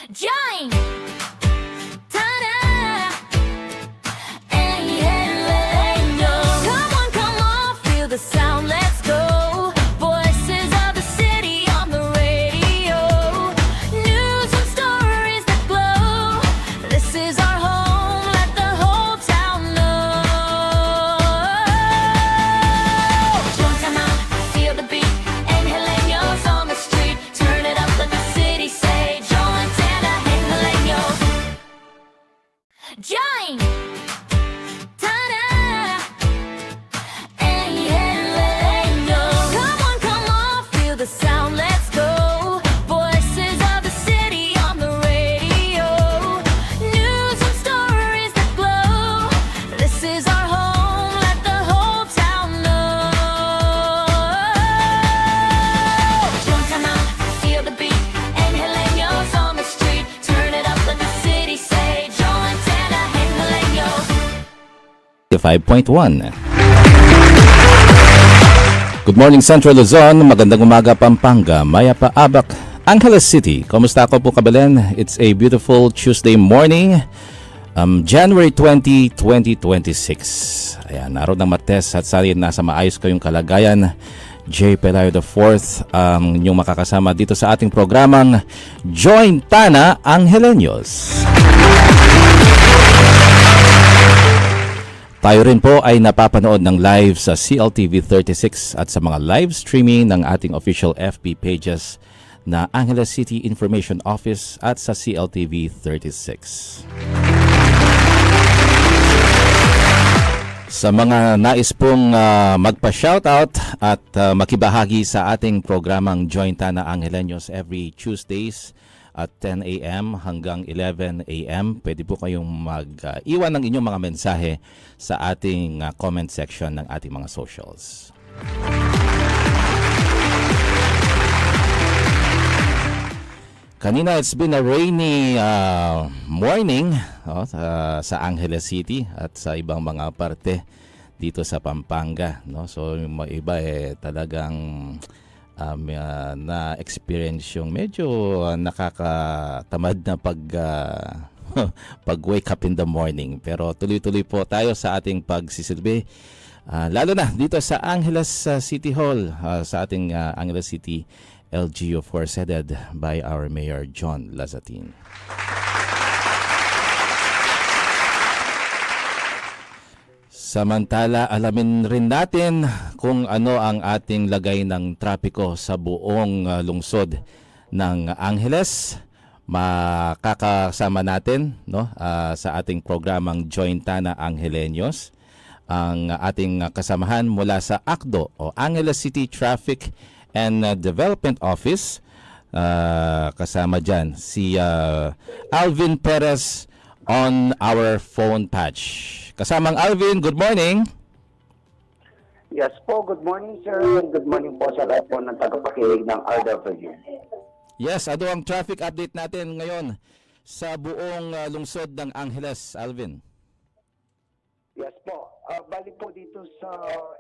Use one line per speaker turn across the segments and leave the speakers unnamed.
Giant! Ta-da! Hey, hey, hey, no. Come on, feel the sound, let's go. Voices of the city on the radio. News and stories that glow. This is our home, let the whole town know. Jump time out, feel the beat. Angeleños on the street. Turn it up, let the city say. Join Tana, Angeleños. Giant! Ta-da! Angeleños. Come on, feel the sound, let's go. Voices of the city on the radio. News and stories that glow. This is our home, let the whole town know. Jump time out, feel the beat. Angeleños on the street. Turn it up, let the city say. Join Tana, Angeleños.
5.1. Good morning Central Luzon, magandang umaga Pampanga, Maya pa Abac, Angeles City. Kumusta ako po Kabalen? It's a beautiful Tuesday morning, January 20, 2026. Ayan, naroon ng Martes at sana nasa maayos kayong kalagayan. J. Pelayo IV, inyong makakasama dito sa ating programang Join Tana Angeleños. Tayo rin po ay napapanood ng live sa CLTV 36 at sa mga live streaming ng ating official FB pages na Angeles City Information Office at sa CLTV 36. Sa mga nais pong magpa-shoutout at makibahagi sa ating programang Join Tana Angeleños every Tuesdays at 10 a.m. hanggang 11 a.m. Pwede po kayong mag-iwan ng inyong mga mensahe sa ating comment section ng ating mga socials. Kanina, it's been a rainy morning sa Angeles City at sa ibang mga parte dito sa Pampanga. No? So, yung mga iba talagang na-experience yung medyo nakakatamad na pag-wake up in the morning. Pero tuloy-tuloy po tayo sa ating pagsisilbi. Lalo na dito sa Angeles City Hall, sa ating Angeles City LGU headed by our Mayor John Lazatin. Samantala, alamin rin natin kung ano ang ating lagay ng trapiko sa buong lungsod ng Angeles. Makakasama natin sa ating programang Join Tana Angeleños ang ating kasamahan mula sa ACDO o Angeles City Traffic and Development Office. Kasama dyan si Alvin Perez on our phone patch. Kasamang Alvin, good morning.
Yes po, good morning sir. Good morning po sa lahat po ng tagapakinig ng RW.
Yes, ano ang traffic update natin ngayon sa buong lungsod ng Angeles, Alvin?
Yes po, bali po dito sa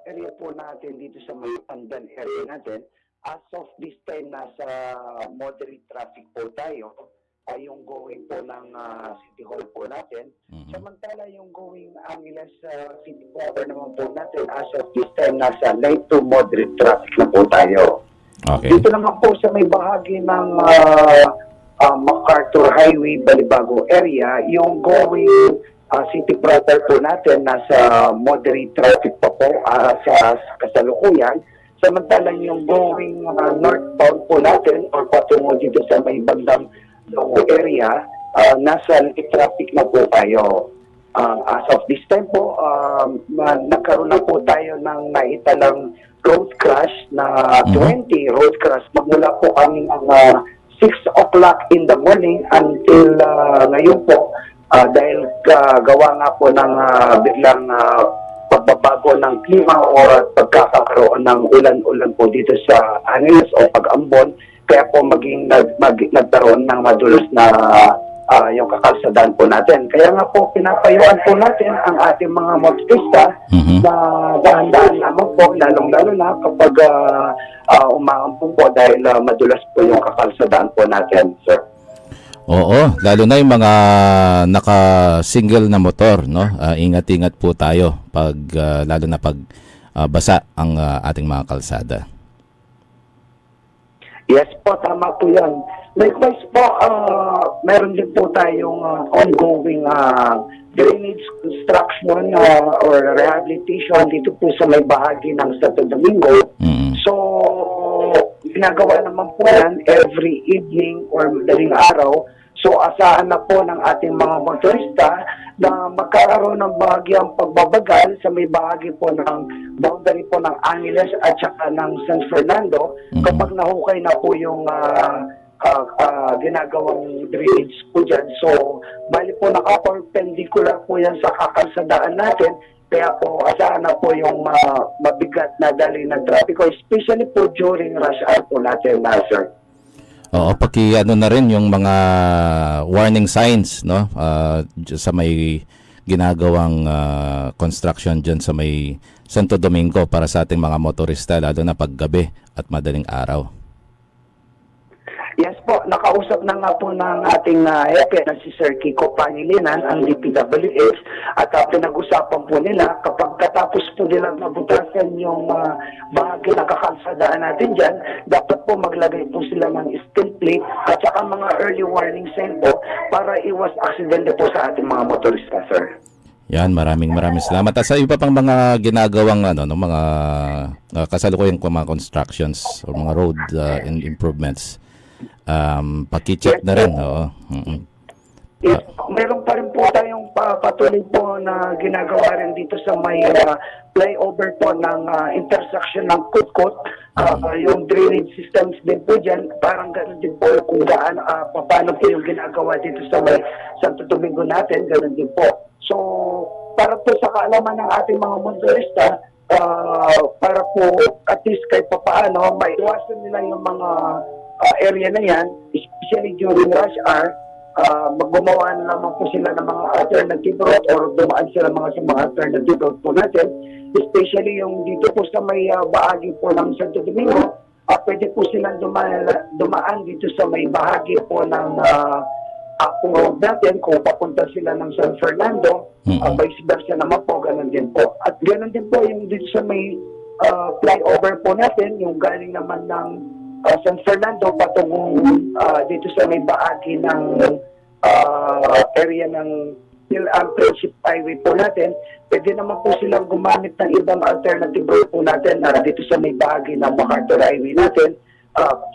area po natin, dito sa may Pandan area natin, as of this time nasa moderate traffic po tayo. Ay yung going po ng City Hall po natin. Samantala yung going Angeles City Proper naman po natin, as of this time nasa light to moderate traffic na po tayo.
Okay.
Dito naman po sa may bahagi ng MacArthur Highway, Balibago area, yung going City Proper po natin nasa moderate traffic pa po sa kasalukuyan. Samantala yung going northbound po natin or patungo dito sa may bandang Longo area, nasa light traffic na po tayo. As of this time po, nagkaroon na po tayo ng naitalang road crash na 20 road crash. Magmula po kami ng 6 o'clock in the morning until ngayon po, dahil gawa nga po ng biglang pagbabago ng klima o pagkakaroon ng ulan-ulan po dito sa Angeles o pag-ambon. Kaya po nagkaroon ng madulas na yung kakalsadaan po natin. Kaya nga po pinapayuan po natin ang ating mga motorista na dahan-dahan naman po, lalong-lalo na kapag umaampun po dahil madulas po yung kakalsadaan po natin, sir.
Oo, lalo na yung mga naka-single na motor, no? Ingat-ingat po tayo pag lalo na pag basa ang ating mga kalsada.
Yes po, tama po yan. Likewise po, meron din po tayong ongoing drainage construction or rehabilitation dito po sa may bahagi ng Santo Domingo.
Mm.
So, ginagawa naman po yan every evening or madaling araw. So, asahan na po ng ating mga motorista na magkakaroon ng bahagyang pagbabagal sa may bahagi po ng boundary po ng Angeles at saka ng San Fernando kapag nahukay na po yung ginagawang drainage po dyan. So, bali po naka-perpendicular po yan sa kakalsadaan natin. Kaya po, asahan na po yung mabigat na dali ng trapiko, especially po during rush hour po natin, sir.
Oo, ano na rin yung mga warning signs, no? Sa may ginagawang construction dyan sa may Santo Domingo para sa ating mga motorista, lalo na paggabi at madaling araw.
Yes po, nakausap na nga po ng ating hepe na si Sir Kiko Pangilinan, ang DPWH, at pinag-usapan po nila kapag katapos po nilang mabutasan yung bahagi ng kakalsadaan natin dyan, dapat po maglagay po sila ng steel plate at saka mga early warning sign po para iwas aksidente po sa ating mga motorista, sir.
Yan, maraming salamat. At sa iba pang mga ginagawang mga kasalukuyang mga constructions o mga road improvements, paki-check na rin. Oo.
Meron pa rin po tayong patuloy po na ginagawa rin dito sa may flyover po ng intersection ng Kutkot. Yung drainage systems din po dyan, parang gano'n din po kung paano po yung ginagawa dito sa may Santo Domingo natin, gano'n din po. So, para po sa kaalaman ng ating mga motorista, para po at least kahit papaano, maiwasan nila yung mga area na yan, especially during rush hour, maggumawa na naman po sila ng mga alternative route or dumaan sila sa mga alternative route po natin, especially yung dito po sa may bahagi po ng Santo Domingo, pwede po silang dumaan dito sa may bahagi po ng Apo Road natin kung papunta sila ng San Fernando, vice versa naman po, ganun din po. At ganun din po yung dito sa may flyover po natin, yung galing naman ng San Fernando patungong dito sa may bahagi ng area ng Friendship Highway po natin, pwede naman po silang gumamit ng ibang alternative route po natin dito sa may bahagi ng MacArthur Highway natin.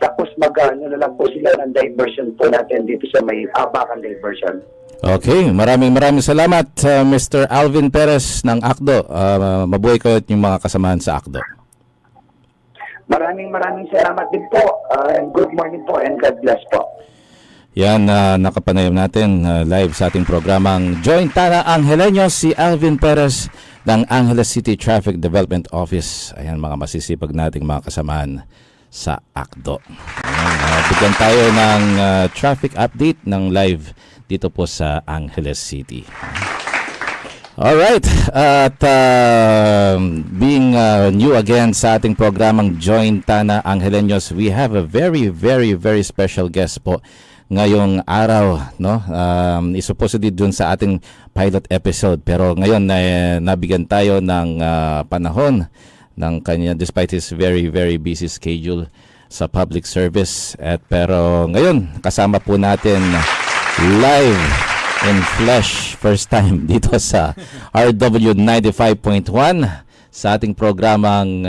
Tapos na lang po sila ng diversion po natin dito sa may Abacan diversion.
Okay, maraming salamat Mr. Alvin Perez ng ACDO. Mabuhay ko at yung mga kasamahan sa ACDO.
Maraming salamat din po. Good morning po and God bless po.
Yan, nakapanayam natin live sa ating programang Joint Tana Angeleños, si Alvin Perez ng Angeles City Traffic Development Office. Ayan, mga masisipag nating mga kasamahan sa ACDO. Bigyan tayo ng traffic update ng live dito po sa Angeles City. Alright, at being new again sa ating programang Joint Tana Angeleños, we have a very special guest po ngayong araw, no? Supposedly dun sa ating pilot episode, pero ngayon nabigyan tayo ng panahon ng kanya despite his very busy schedule sa public service. Pero ngayon kasama po natin live in flesh, first time dito sa RW 95.1 sa ating programang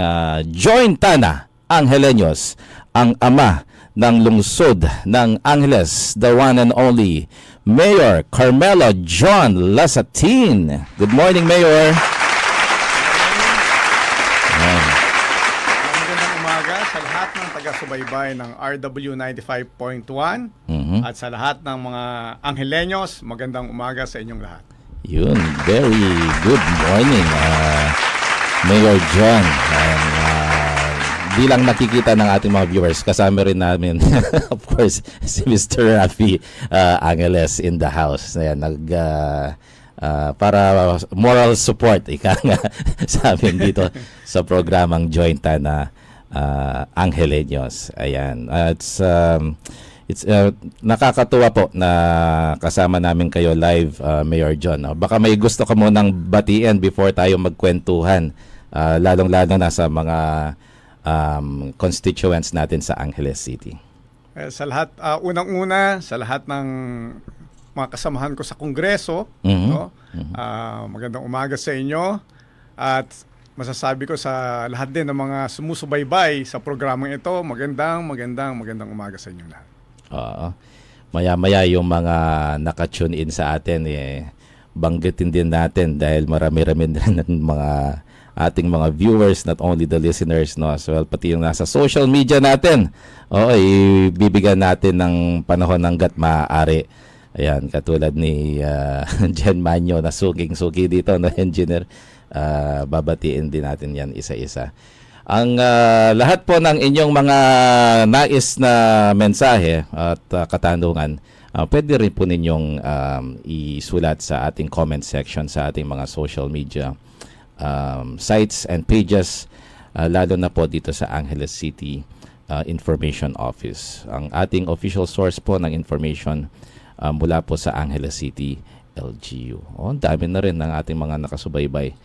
Joint Tana Angeleños, ang ama ng lungsod ng Angeles, the one and only Mayor Carmelo John Lasatin. Good morning, Mayor.
Magandang umaga sa lahat ng taga-subaybay ng RW 95.1 at sa lahat ng mga Angeleños, magandang umaga sa inyong lahat.
Yun, very good morning, Mayor John. Di lang nakikita ng ating mga viewers, kasama rin namin, of course, si Mr. Rafi Angeles in the house. Ayan, para moral support, ika nga sa amin dito sa programang Joint Tana Angeleños. Ayan, It's nakakatuwa po na kasama namin kayo live, Mayor John. Baka may gusto ka munang batiin before tayo magkwentuhan, lalong-lalo na sa mga constituents natin sa Angeles City.
Sa lahat, unang-una, sa lahat ng mga kasamahan ko sa Kongreso,
Mhm.
no? Magandang umaga sa inyo. At masasabi ko sa lahat din ng mga sumusubaybay sa programang ito, magandang umaga sa inyo lahat.
Oo. Maya-maya yung mga naka-tune in sa atin, banggitin din natin dahil marami-rami din ng mga ating mga viewers, not only the listeners, no, as well, pati yung nasa social media natin. Oo, ibibigyan natin ng panahon hanggat maaari. Ayan, katulad ni Jen Manyo na suging-sugi dito, no, engineer. Babatiin din natin yan isa-isa. Ang lahat po ng inyong mga nais na mensahe at katanungan, pwede rin po ninyong isulat sa ating comment section sa ating mga social media sites and pages, lalo na po dito sa Angeles City Information Office. Ang ating official source po ng information mula po sa Angeles City LGU. Ang dami na rin ng ating mga nakasubaybay.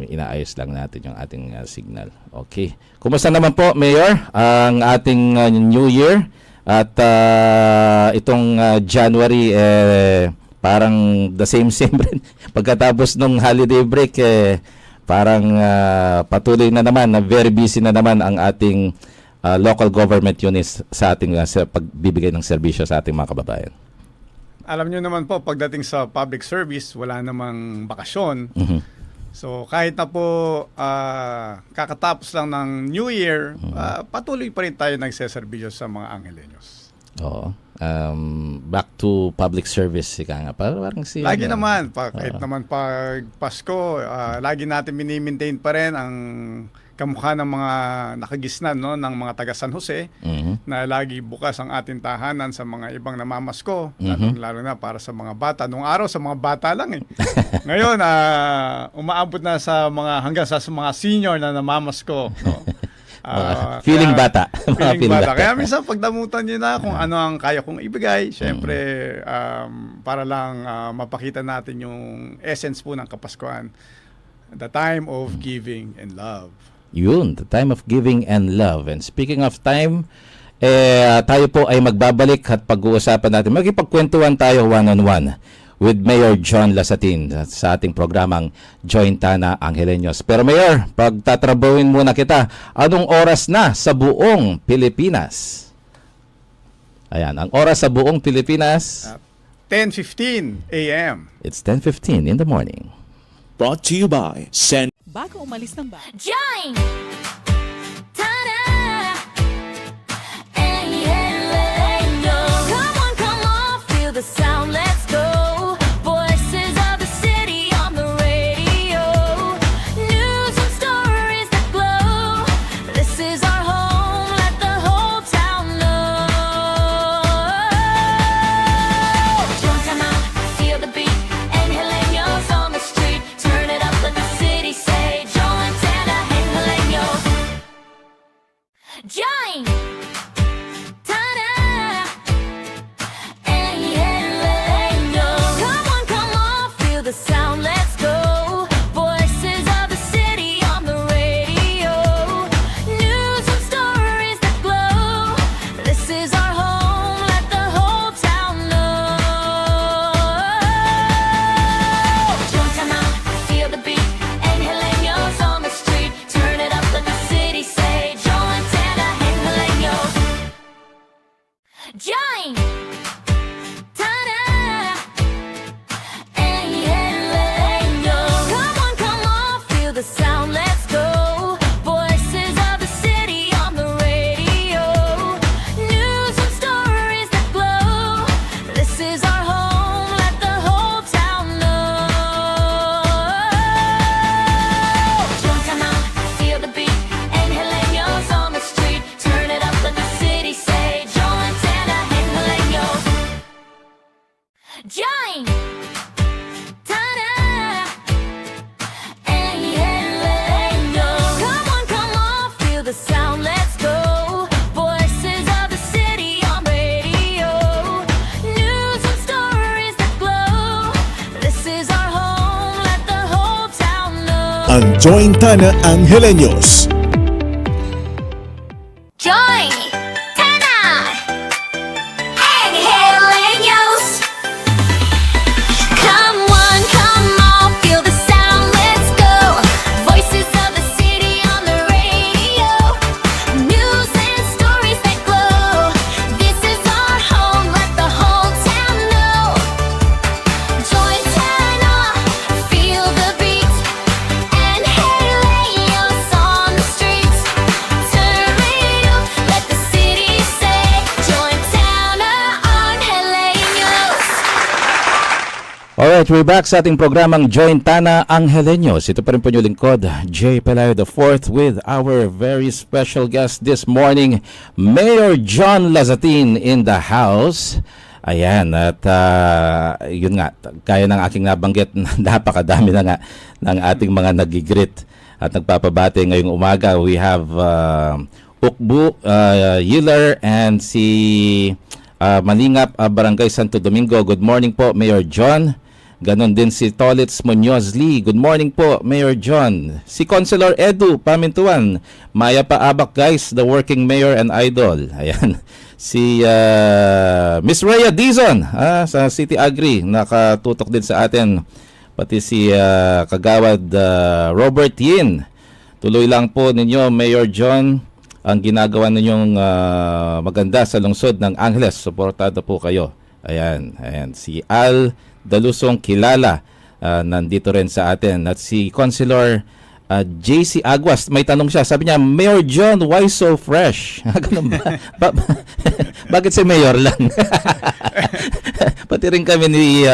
Inaayos lang natin yung ating signal. Okay. Kumusta naman po, Mayor, ang ating New Year? At itong January, parang the same rin. Pagkatapos ng holiday break, parang patuloy na naman, very busy na naman ang ating local government units sa ating sa pagbibigay ng serbisyo sa ating mga kababayan.
Alam nyo naman po, pagdating sa public service, wala namang bakasyon.
Mhm.
So kahit na po kakatapos lang ng New Year, patuloy pa rin tayo nagseserbisyo sa mga Angeleños.
Oo. Back to public service, ika nga. Parang si
Lagi naman, kahit naman pag Pasko, lagi natin mini-maintain pa rin ang kamukha ng mga nakagisnan, no, ng mga taga San Jose,
Mhm.
na lagi bukas ang ating tahanan sa mga ibang namamasko, lalo na para sa mga bata. Nung araw sa mga bata lang eh. Ngayon, umaabot na sa mga hanggang sa mga senior na namamasko, no.
Feeling bata. Mga
Feeling bata. Kaya minsan pagdamutan nyo na kung ano ang kaya kong ibigay, syempre para lang mapakita natin yung essence po ng Kapaskuhan. The time of giving and love.
Yun, the time of giving and love. And speaking of time, tayo po ay magbabalik at pag-uusapan natin. Magkipagkwentuhan tayo one-on-one with Mayor John Lasatin sa ating programang Jointana Angeleños. Pero Mayor, pagtatrabawin muna kita, anong oras na sa buong Pilipinas? Ayan, ang oras sa buong Pilipinas,
10:15 a.m.
it's 10:15 in the morning.
Brought to you by San
Bago umalis ng bahay.
Join! Ta-da! Angeleño. Come on, feel the sound, let's go. Voices of the city on the radio. News and stories that glow. This is our home, let the whole town know. Jump time out, feel the beat. Angeleños on the street. Turn it up, let the city say. Jointana, Angeleño. Join! Ta-da! Angeleño.
ang Jointana Angeleños.
Joy! Tana! Angeleños! Come on, feel the sound, let's go! Voices of the city on the radio. News and stories that glow. This is our home, let the whole town know. Joy Tana, feel the beat. Angeleños on the streets. Turn radio, let the city say. Joy Tana, Angeleños.
Alright, we're back sa ating programang Jointana Angeleños. Ito pa rin po yung lingkod, J. Pelayo IV, with our very special guest this morning, Mayor John Lazatin in the house. Ayan, at yun nga, kaya ng aking nabanggit, napakadami na nga ng ating mga nagigrit at nagpapabate ngayong umaga. We have Ukbu Yiller and si Malingap, Barangay Santo Domingo. Good morning po, Mayor John. Ganon din si Tolitz Munoz Lee. Good morning po, Mayor John. Si Councilor Edu Pamintuan. Maya Paabak, guys, the working mayor and idol. Ayan. Si Miss Rhea Dizon sa City Agri. Nakatutok din sa atin. Pati si Kagawad Robert Yin. Tuloy lang po ninyo, Mayor John, ang ginagawa ninyong maganda sa lungsod ng Angeles. Suportado po kayo. Ayan, ayan. Si Al Dalusong Kilala, nandito rin sa atin. At si Councilor JC Aguas, may tanong siya. Sabi niya, Mayor John, why so fresh? Ganun ba? Bakit si Mayor lang? Pati rin kami ni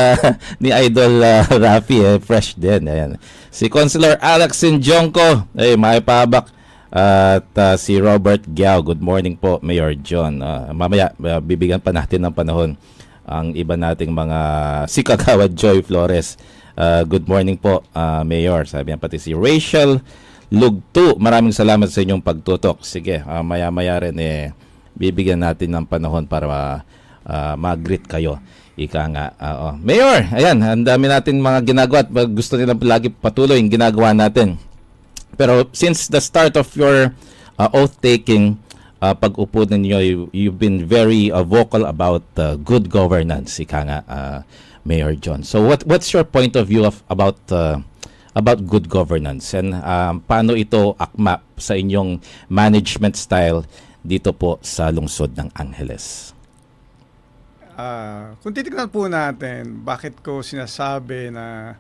Idol Rafi, fresh din. Ayan. Si Councilor Alex Sinjonko, may pabak. At si Robert Giao, good morning po, Mayor John. Mamaya, bibigyan pa natin ng panahon ang iba nating mga si Kagawad Joy Flores. Good morning po, Mayor. Sabi niya pati si Rachel Lugtu. Maraming salamat sa inyong pagtutok. Sige, maya-maya rin bibigyan natin ng panahon para mag-greet kayo. Ika nga. Mayor, ayan, ang dami natin mga ginagawa at gusto nila lagi patuloy yung ginagawa natin. Pero since the start of your oath-taking, pag-upo ninyo, you've been very vocal about good governance, ika nga, Mayor John. So what's your point of view about good governance, and paano ito akma sa inyong management style dito po sa lungsod ng Angeles?
Kung titignan po natin, bakit ko sinasabi na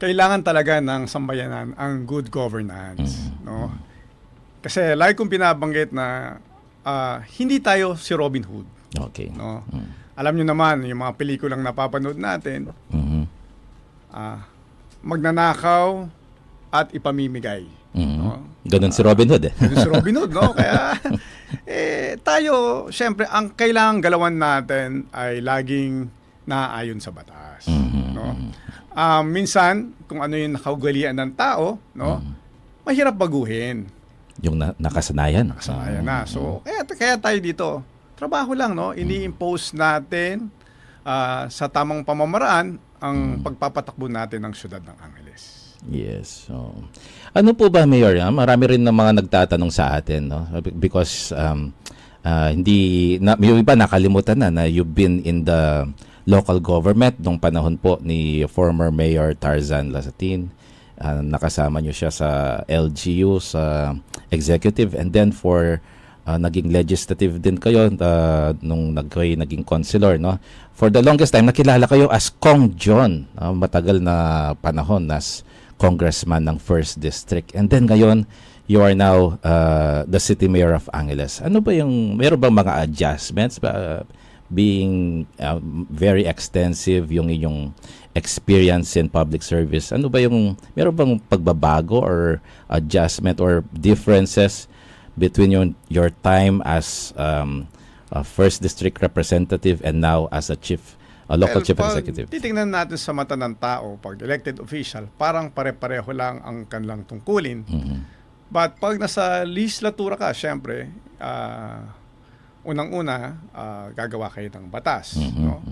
kailangan talaga ng sambayanan ang good governance, no? Kasi lagi kong binabanggit na hindi tayo si Robin Hood.
Okay.
No? Alam nyo naman, yung mga pelikulang napapanood natin, magnanakaw at ipamimigay. No?
Ganun si Robin Hood.
Ganun si Robin Hood, no? Kaya tayo, syempre, ang kailangang galawan natin ay laging naaayon sa batas. No? Minsan, kung ano yung nakaugalian ng tao, no? Mahirap baguhin.
Yung nakasanayan.
Nakasanayan na. So, kaya tayo dito, trabaho lang, no? Ini-impose natin sa tamang pamamaraan ang pagpapatakbo natin ng syudad ng Angeles.
Yes. So, ano po ba, Mayor? Marami rin ng mga nagtatanong sa atin, no? Because yung iba nakalimutan na you've been in the local government nung panahon po ni former Mayor Tarzan Lazatin. Nakasama nyo siya sa LGU, sa executive, and then for naging legislative din kayo nung naging councilor, no? For the longest time, nakilala kayo as Kong John, matagal na panahon as congressman ng 1st District. And then ngayon, you are now the city mayor of Angeles. Ano ba meron bang mga adjustments? Being very extensive yung inyong experience in public service, ano ba meron bang pagbabago or adjustment or differences between your time as a 1st District representative and now as a local chief executive?
Titingnan natin sa mata ng tao, pag elected official, parang pare-pareho lang ang kanilang tungkulin. But pag nasa legislatura ka, syempre, unang-una, gagawa kayo ng batas. No?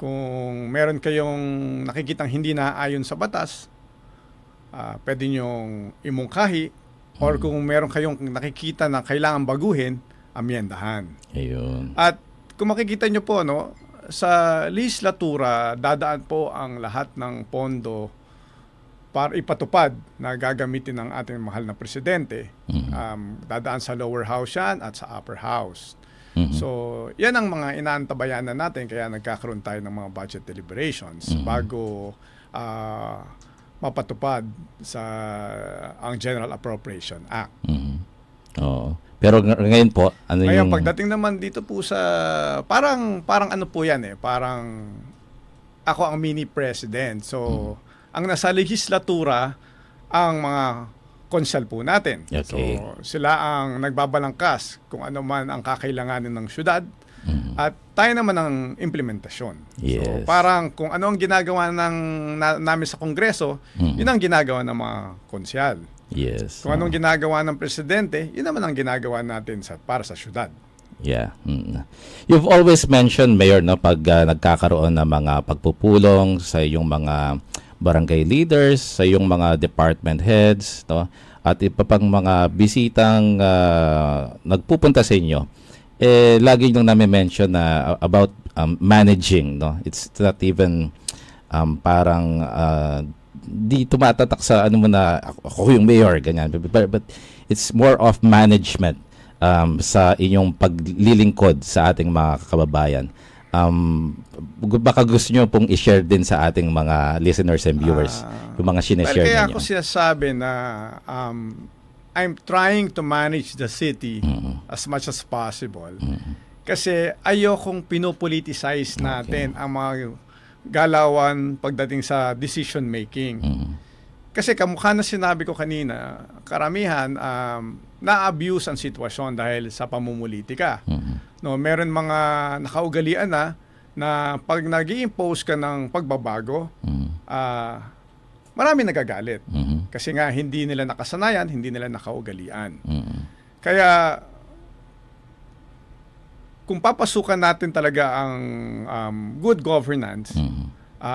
Kung meron kayong nakikitang hindi naaayon sa batas, pwede nyong imungkahi or kung meron kayong nakikita na kailangan baguhin, amyendahan.
Ayun.
At kung makikita nyo po, no, sa legislatura, dadaan po ang lahat ng pondo para ipatupad na gagamitin ng ating mahal na presidente. Dadaan sa lower house yan at sa upper house. So, yan ang mga inaantabayanan natin kaya nagkakaroon tayo ng mga budget deliberations bago mapatupad sa ang General Appropriation Act.
Oo. Pero ngayon po, ano
Ngayon,
yung...
pagdating naman dito po sa, parang ano po yan parang ako ang mini president. So, ang nasa legislatura, ang mga konsel po natin.
Okay.
So, sila ang nagbabalangkas kung ano man ang kakailanganin ng syudad at tayo naman ang implementasyon. So,
Yes.
parang kung ano ang ginagawa namin sa Kongreso, yun ang ginagawa ng mga konsyal.
Yes.
Kung anong ginagawa ng presidente, yun naman ang ginagawa natin para sa syudad.
Yeah. You've always mentioned, Mayor, no, pag nagkakaroon ng mga pagpupulong sa iyong mga barangay leaders, sa iyong mga department heads, no, at iba pang mga bisitang nagpupunta sa inyo, lagi nyo namin mention na about managing, no. It's not even parang di tumatatak sa ano mo na ako yung mayor, ganyan. But it's more of management sa inyong paglilingkod sa ating mga kababayan. Baka gusto nyo pong i-share din sa ating mga listeners and viewers yung mga sineshare
Kaya
ninyo.
ako sinasabi na I'm trying to manage the city as much as possible. Kasi ayokong pinopoliticize natin ang mga galawan pagdating sa decision making. Kasi kamukha na sinabi ko kanina, karamihan na-abuse ang sitwasyon dahil sa pamumulitika. No, meron mga nakaugalian na pag nag-i-impose ka ng pagbabago, marami nagagalit. Kasi nga hindi nila nakasanayan, hindi nila nakaugalian. Kaya kung papasukan natin talaga ang good governance,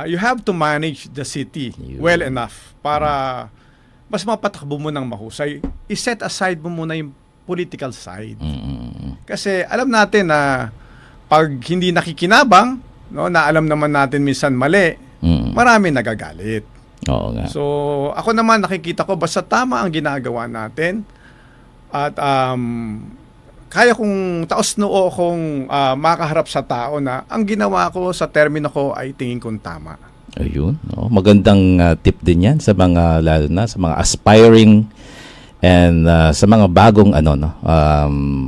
you have to manage the city well enough para mas mapatakbo mo ng mahusay. I-set aside mo muna yung political side. Kasi alam natin na pag hindi nakikinabang, no, na alam naman natin minsan mali, marami nagagalit.
Oo nga.
So, ako naman nakikita ko basta tama ang ginagawa natin at kaya kong taos noo akong makaharap sa tao na ang ginawa ko sa termino ko ay tingin kong tama.
Ayun. No? Magandang tip din yan sa mga, lalo na sa mga aspiring and sa mga bagong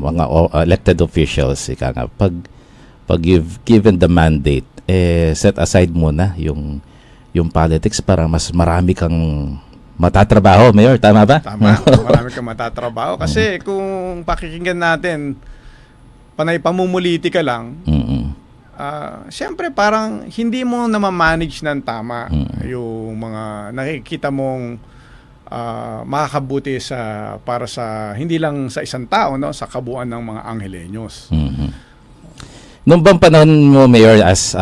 mga elected officials. Ika nga, pag you've given the mandate, set aside muna yung politics para mas marami kang matatrabaho, Mayor. Tama ba?
Tama. Marami kang matatrabaho. Kasi kung pakikinggan natin, panay pamumuliti ka lang, siyempre parang hindi mo na ma-manage ng tama yung mga nakikita mong makakabuti para sa hindi lang sa isang tao, no, sa kabuuan ng mga Angelenyos.
Noong bang panahon mo, Mayor, as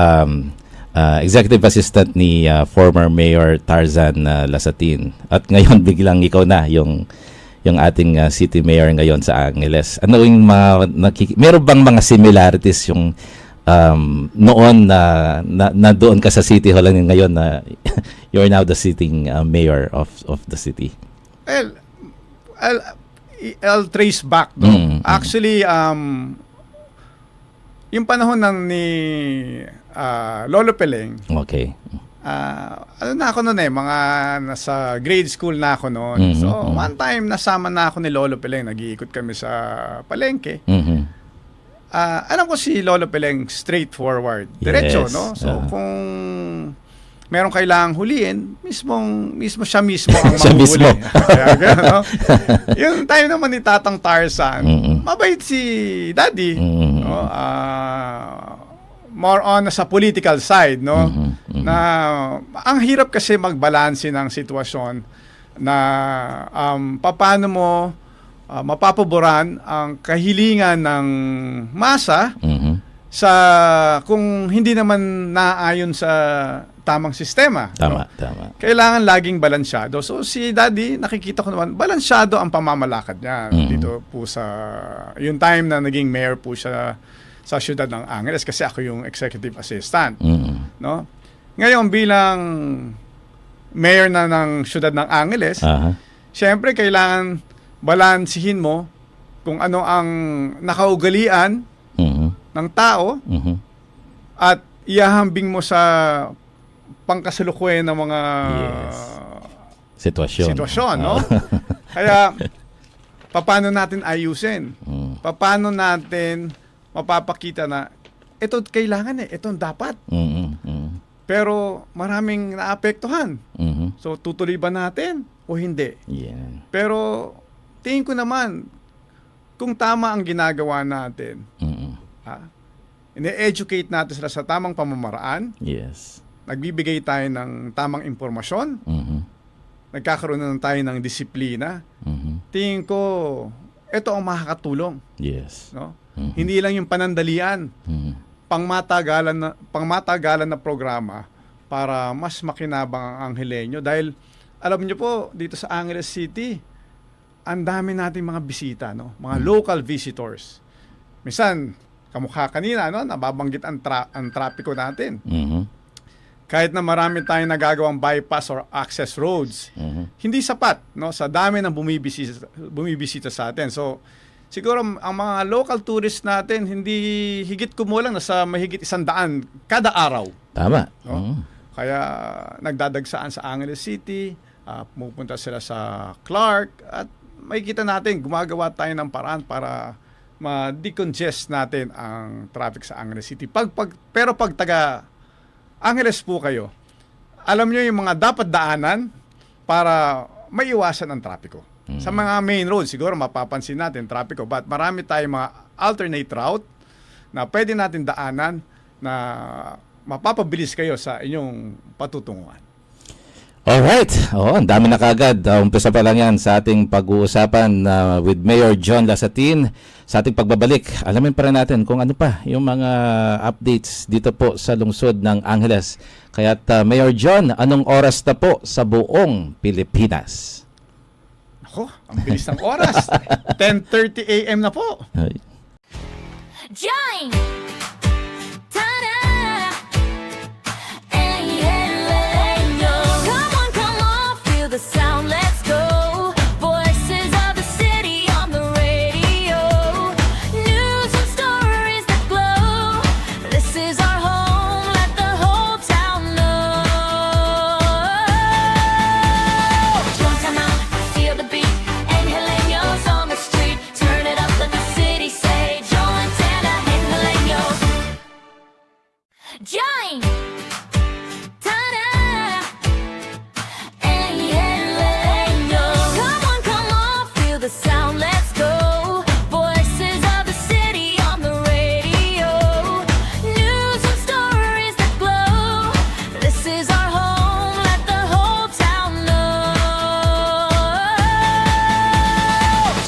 executive assistant ni former Mayor Tarzan Lasatin, at ngayon biglang ikaw na yung ating city mayor ngayon sa Angeles. Ano yung mga meron bang mga similarities yung noon na doon ka sa City Hall ngayon na you're now the sitting mayor of the city?
Well, I'll trace back. No? Actually, yung panahon ni Lolo Peleng,
okay.
ano na ako noon mga nasa grade school na ako noon. So, one time nasama na ako ni Lolo Peleng, nag-iikot kami sa palengke. Alam ko si Lolo Peleng straightforward, diretso,
Yes.
no? So, kung meron kailangang huliin, mismo siya mismo ang
Siya mismo.
manghuli. Kaya gano'n, no? Yung time naman ni Tatang Tarzan, mabait si Daddy. No? More on sa political side, no? Na ang hirap kasi magbalanse ng sitwasyon na paano mo mapapaboran ang kahilingan ng masa sa kung hindi naman naayon sa tamang sistema.
Tama,
no?
tama.
Kailangan laging balansyado. So si Daddy, nakikita ko naman, balansyado ang pamamalakad niya dito po sa yung time na naging mayor po siya sa siyudad ng Angeles kasi ako yung executive assistant. No? Ngayon bilang mayor na ng siyudad ng Angeles,
Aha.
syempre kailangan balansihin mo kung ano ang nakaugalian
Mhm.
ng tao
Mhm.
at ihahambing mo sa pangkasalukuyan ng mga
Yes. Sitwasyon.
no? Kaya, paano natin ayusin? Paano natin mapapakita na ito kailangan ito dapat.
Mhm. Mhm.
Pero maraming naapektuhan.
Mhm.
So, tutuloy ba natin o hindi?
Yan.
Pero, tingin ko naman, kung tama ang ginagawa natin,
Mhm.
ine-educate natin sila sa tamang pamamaraan,
Yes.
nagbibigay tayo ng tamang impormasyon,
Mhm.
nagkakaroon na tayo ng disiplina,
Mhm.
tingin ko, ito ang makakatulong.
Yes.
No?
Mhm.
Hindi lang yung panandalian,
Mhm.
pangmatagalan na programa para mas makinabang ang Angeleño. Dahil, alam niyo po, dito sa Angeles City, ang dami nating mga bisita, no? Mga local visitors. Minsan, kamukha kanina, no? Nababanggit ang trapiko natin.
Mhm.
Kahit na marami tayong nagagawang bypass or access roads,
Mhm.
hindi sapat, no? Sa dami ng bumibisita sa atin. So, siguro ang mga local tourists natin, hindi higit kumulang na sa mahigit 100 kada araw.
Tama.
No?
Mhm.
Kaya nagdadagsaan sa Angeles City, pumupunta sila sa Clark, at makikita natin, gumagawa tayo ng paraan para ma-decongest natin ang traffic sa Angeles City. Pero pag taga Angeles po kayo, alam nyo yung mga dapat daanan para maiwasan ang trapiko. Sa mga main roads, siguro mapapansin natin trapiko, but marami tayong mga alternate route na pwede natin daanan na mapapabilis kayo sa inyong patutunguhan.
Alright. Oo, ang dami na kagad. Umpisa pa lang yan sa ating pag-uusapan with Mayor John Lasatin. Sa ating pagbabalik, alamin pa rin natin kung ano pa yung mga updates dito po sa lungsod ng Angeles. Kaya't Mayor John, anong oras na po sa buong Pilipinas?
Ako, ang bilis ng oras. 10:30 a.m. na po.
Ay.
Join! Ta-da! Angeleño. Come on, feel the sound, let's go. Voices of the city on the radio. News and stories that glow. This is our home, let the whole town know. Don't come out, feel the beat. Angeleños on the street. Turn it up, let the city say. Join Santa Angeleño. Join! Ta-da! Angeleño. Come on, feel the sound, let's go. Voices of the city on the radio. News and stories that glow. This is our home, let the whole town know.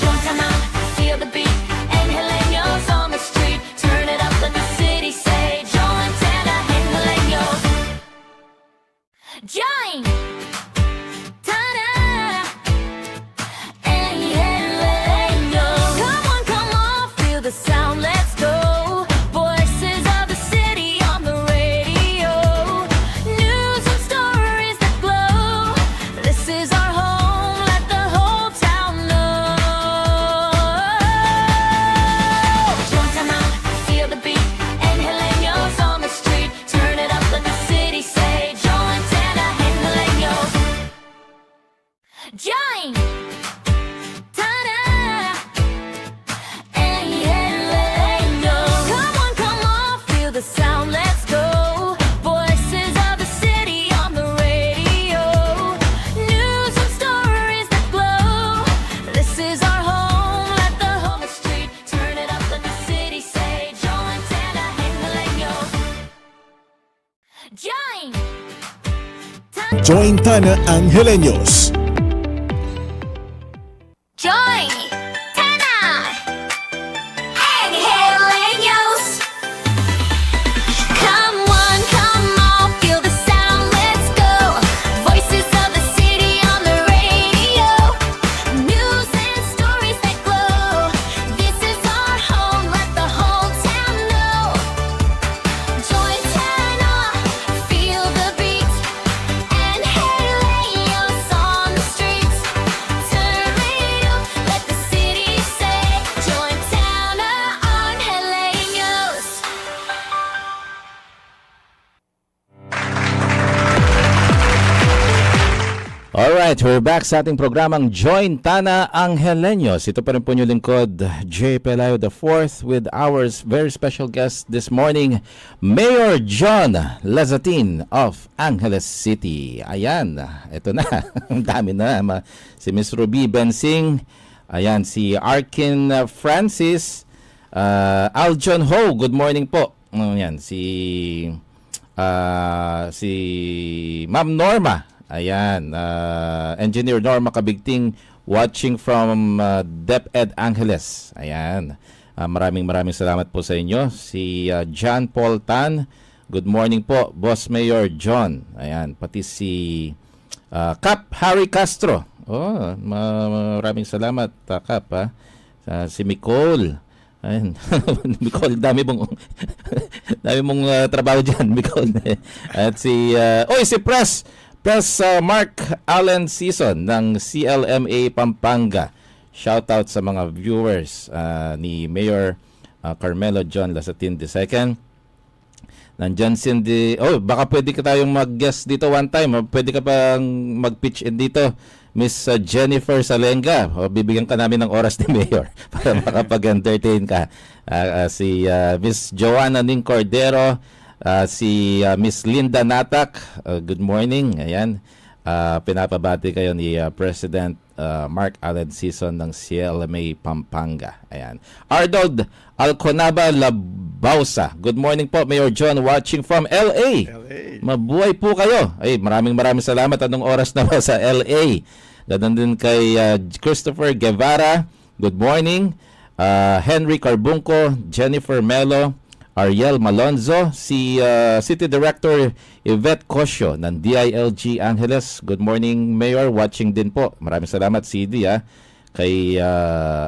Don't come out, feel the beat. Angeleños on the street. Turn it up, let the city say. Join Santa Angeleño. Join! Ta-da! Angeleño. Come on, feel the sound, let's go. Voices of the city on the radio. News and stories that glow. This is our home, let the whole town know. Don't come out, feel the beat. Angeleños on the street. Turn it up, let the city say. Join Santa Angeleño. Join! Ta-da! Angeleño. Come on, feel the sound, let's go. Voices of the city on the radio. News and stories that glow. This is our home, let the whole street. Turn it up, let the city say. Join Santa Angeleño. Join!
Join Tana Angeleños.
Join! Tana! Angeleños! Come on, feel the sound,
Alright, we're back sa ating programang Join Tana Angeleños. Ito pa rin po yung lingkod, J. Pelayo IV with our very special guest this morning, Mayor John Lazatin of Angeles City. Ayan, ito na, ang dami na. Si Miss Ruby Bensing, ayan, si Arkin Francis, Aljon Ho, good morning po. Ayan, si Ma'am Norma. Ayan, Engineer Norma Kabigting watching from DepEd Angeles. Ayan, maraming salamat po sa inyo. Si John Paul Tan, good morning po, Boss Mayor John. Ayan, pati si Cap Harry Castro. Oh, maraming salamat, Cap. Si Nicole. Ayan, Nicole, dami mong trabaho dyan, Nicole. At si Mark Allen Season ng CLMA Pampanga. Shoutout sa mga viewers ni Mayor Carmelo John Lazatin II. Nandyan Cindy. Oh, baka pwede ka tayong mag-guest dito one time. Pwede ka pang mag-pitch in dito. Miss Jennifer Salenga. Bibigyan ka namin ng oras ni Mayor para makapag-entertain ka. Si Miss Joanna Ning Cordero. Si Miss Linda Natak, good morning. Ayan, pinapabati kayo ni President Mark Allen Season ng CLMA Pampanga. Ayan. Arnold Alconaba Labausa, good morning po, Mayor John, watching from LA. Mabuhay po kayo. Ay, maraming salamat. Anong oras na ba sa LA? Ganon din kay Christopher Guevara, good morning. Henry Carbunco, Jennifer Melo, Ariel Malonzo, si City Director Yvette Cosio ng DILG Angeles. Good morning, Mayor. Watching din po. Maraming salamat, CD. Kay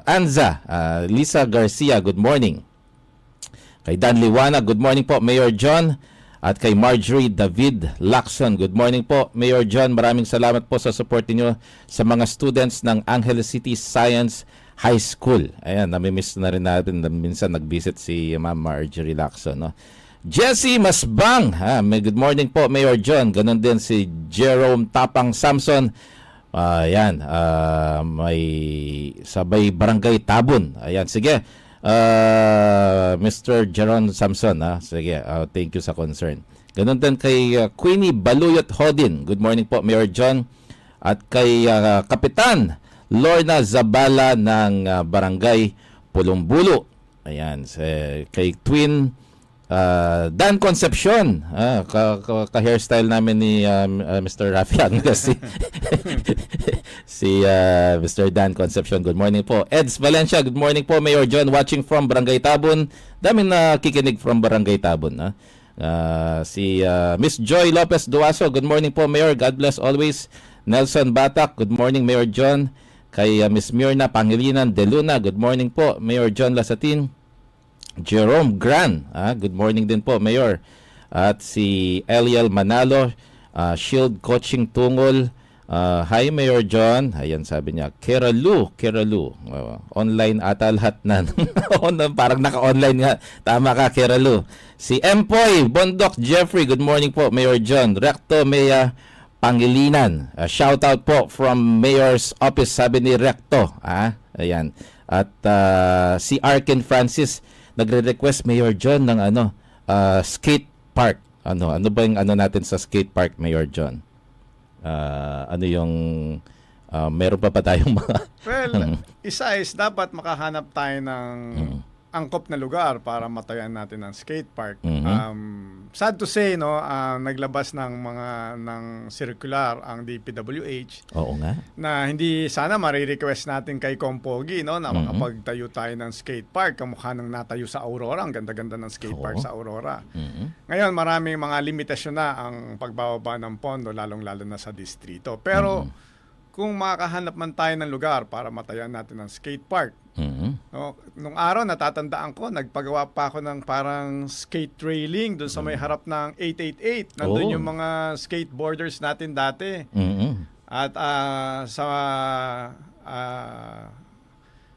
Anza, Lisa Garcia, good morning. Kay Dan Liwana, good morning po, Mayor John. At kay Marjorie David Lacson, good morning po, Mayor John. Maraming salamat po sa support niyo sa mga students ng Angeles City Science High School. Ayan, namimiss na rin natin. Minsan nag-visit si Ma'am Marjorie Lacson. No? Jessie Masbang, may good morning po, Mayor John. Ganon din si Jerome Tapang Samson. Ayan, may sabay Barangay Tabon. Ayan, sige. Mr. Jerome Samson, sige, thank you sa concern. Ganon din kay Queenie Baluyot Hodin. Good morning po, Mayor John. At kay Kapitan Lorna Zabala ng Barangay Pulumbulo. Ayan, kay Twin Dan Concepcion. Ka-hairstyle namin ni Mr. Rafian kasi si Mr. Dan Concepcion. Good morning po. Eds Valencia, good morning po, Mayor John, watching from Barangay Tabon. Daming nakikinig from Barangay Tabon. Si Miss Joy Lopez Duaso, good morning po, Mayor. God bless always. Nelson Batak, good morning, Mayor John. Kay Miss Mirna Pangilinan de Luna, good morning po, Mayor John Lazatin. Jerome Gran, good morning din po, Mayor. At si Eliel Manalo, Shield Coaching Tungol, hi Mayor John. Ayan, sabi niya, Keralu. Online ata lahat na. Parang naka-online nga. Tama ka, Keralu. Si Empoy Bondok Jeffrey, good morning po, Mayor John. Recto Mea Pangilinan. Shout out po from Mayor's Office, sabi ni Recto. Ayan. At si Arkin Francis nagre-request, Mayor John, ng skate park. Ano ba yung natin sa skate park, Mayor John? Ano yung meron pa tayong mga
Isa is dapat makahanap tayo ng angkop na lugar para matayan natin ng skate park. Sad to say, no, naglabas ng circular ang DPWH.
Oo nga.
Na hindi sana marirequest natin kay Kompogi, no, na makapagtayo tayo ng skate park kamukha ng natayo sa Aurora. Ang ganda-ganda ng skate park sa Aurora. Ngayon, maraming mga limitasyon na ang pagbababa ng pondo, lalong-lalo na sa distrito. Pero kung makahanap man tayo ng lugar para matayan natin ng skate park, no, nung araw natatandaan ko, nagpagawa pa ako ng parang skate railing doon sa may harap ng 888. Nandun yung mga skateboarders natin dati. At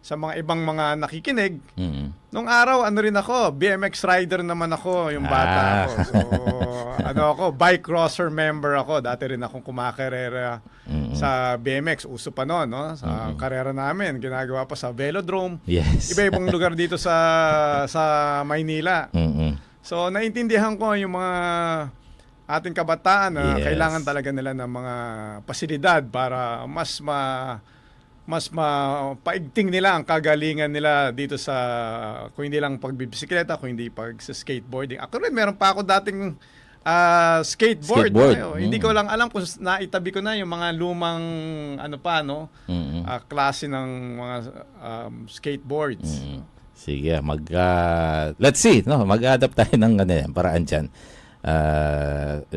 sa mga ibang mga nakikinig,
Mhm.
nung araw, ano rin ako, BMX rider naman ako, yung bata ako. So, bike crosser member ako. Dati rin akong kumakarera sa BMX. Uso pa noon, no? Sa karera namin, ginagawa pa sa Velodrome.
Yes.
Iba-ibang lugar dito sa Maynila.
Mhm.
So, naintindihan ko yung mga ating kabataan na
Yes.
kailangan talaga nila ng mga pasilidad para mas paigting nila ang kagalingan nila dito sa, kung hindi lang pagbibisikleta, kung hindi sa skateboarding. Ako rin, meron pa ako dating skateboard.
Skateboard.
Hindi ko lang alam kung naitabi ko na yung mga lumang
Mhm.
klase ng mga skateboards.
Sige, let's see, no? Mag-adapt tayo ng paraan diyan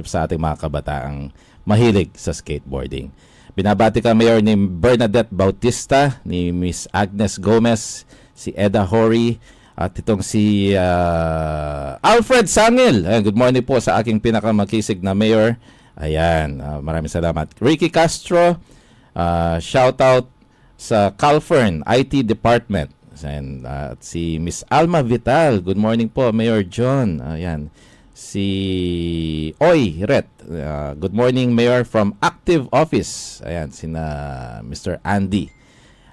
sa ating mga kabataang mahilig sa skateboarding. Binabati ka Mayor ni Bernadette Bautista, ni Miss Agnes Gomez, si Eda Hori, at itong si Alfred Sangil. Ayan, good morning po sa aking pinakamakisig na mayor. Ayan, maraming salamat. Ricky Castro, shout out sa Calfern IT Department. Ayan, at si Miss Alma Vital, good morning po Mayor John. Ayan. Si Oy Ret, good morning Mayor from Active Office. Ayan, sina Mr. Andy.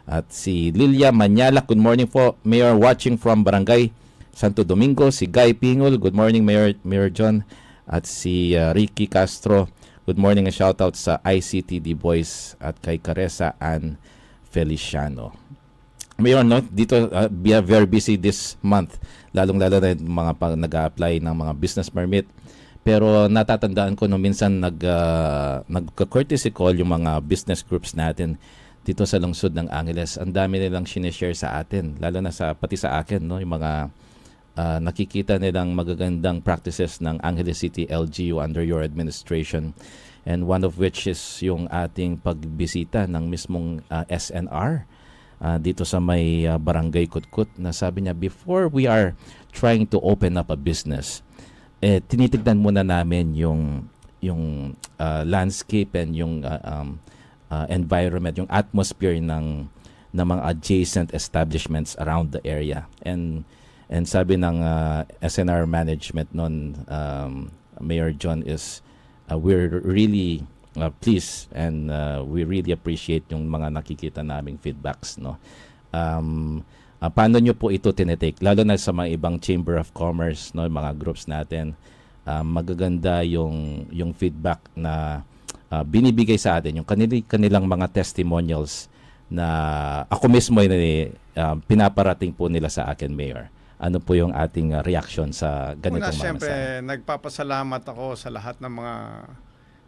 At si Lilia Manyala, good morning po Mayor watching from Barangay Santo Domingo. Si Guy Pingol, good morning Mayor John. At si Ricky Castro, good morning and shout out sa ICTD Boys at kay Caressa Ann Feliciano. Mayor, no, dito we are very busy this month, lalong-lalo na yung mga nag-a-apply ng mga business permit. Pero natatandaan ko no minsan nagka-courtesy call yung mga business groups natin dito sa lungsod ng Angeles. Ang dami nilang sinishare sa atin, lalo na pati sa akin, no, yung mga nakikita nilang magagandang practices ng Angeles City LGU under your administration. And one of which is yung ating pagbisita ng mismong SNR dito sa may Barangay Kutkut, na sabi niya, before we are trying to open up a business, tinitignan muna namin yung landscape and yung environment, yung atmosphere ng mga adjacent establishments around the area. And sabi ng SNR management noon, Mayor John, is we're really pleased and we really appreciate yung mga nakikita naming feedbacks, no. Paano nyo po ito tinetake, lalo na sa mga ibang Chamber of Commerce, no, mga groups natin? Magaganda yung feedback na binibigay sa atin, yung kanilang mga testimonials na ako mismo pinaparating po nila sa akin, Mayor. Ano po yung ating reaction sa ganitong mga
Siyempre,
mensahe?
nagpapasalamat ako sa lahat ng mga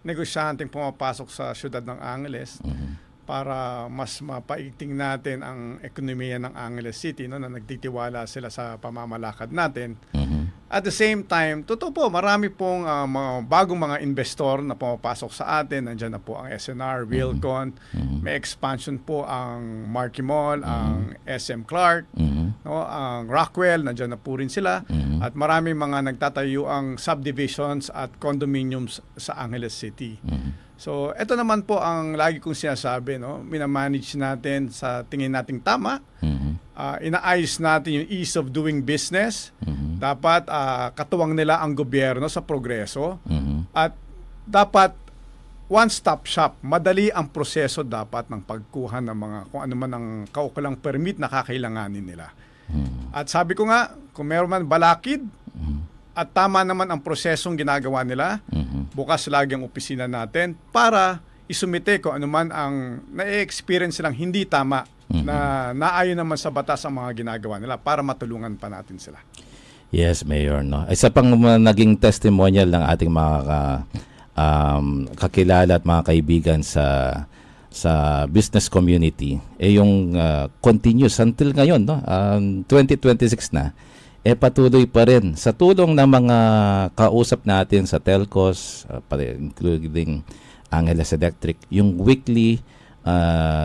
negosyanteng pumapasok sa siyudad ng Angeles para mas mapaigting natin ang ekonomiya ng Angeles City, no, na nagtitiwala sila sa pamamalakad natin. At the same time, totoo po, marami pong mga bagong mga investor na pumapasok sa atin. Nandiyan na po ang SNR, Wilcon, may expansion po ang Marquee Mall, ang SM Clark, no, ang Rockwell, nandiyan na po rin sila. At maraming mga nagtatayo ang subdivisions at condominiums sa Angeles City. So, ito naman po ang lagi kong sinasabi, no? Minamanage natin sa tingin nating tama. Inaayos natin yung ease of doing business. Dapat katuwang nila ang gobyerno sa progreso. At dapat one-stop shop. Madali ang proseso dapat ng pagkuha ng mga kung ano man ang kaukulang permit na kakailanganin nila. At sabi ko nga, kung meron man balakid, at tama naman ang prosesong ginagawa nila, bukas lagi ang opisina natin para isumite kung ano man ang na-experience silang hindi tama, na naayon naman sa batas ang mga ginagawa nila para matulungan pa natin sila.
Yes, Mayor, no. Isa pang naging testimonial ng ating mga kakilala at mga kaibigan sa business community, yung continuous until ngayon, no, 2026 na, patuloy pa rin sa tulong ng mga kausap natin sa telcos, including Angeles Electric, yung weekly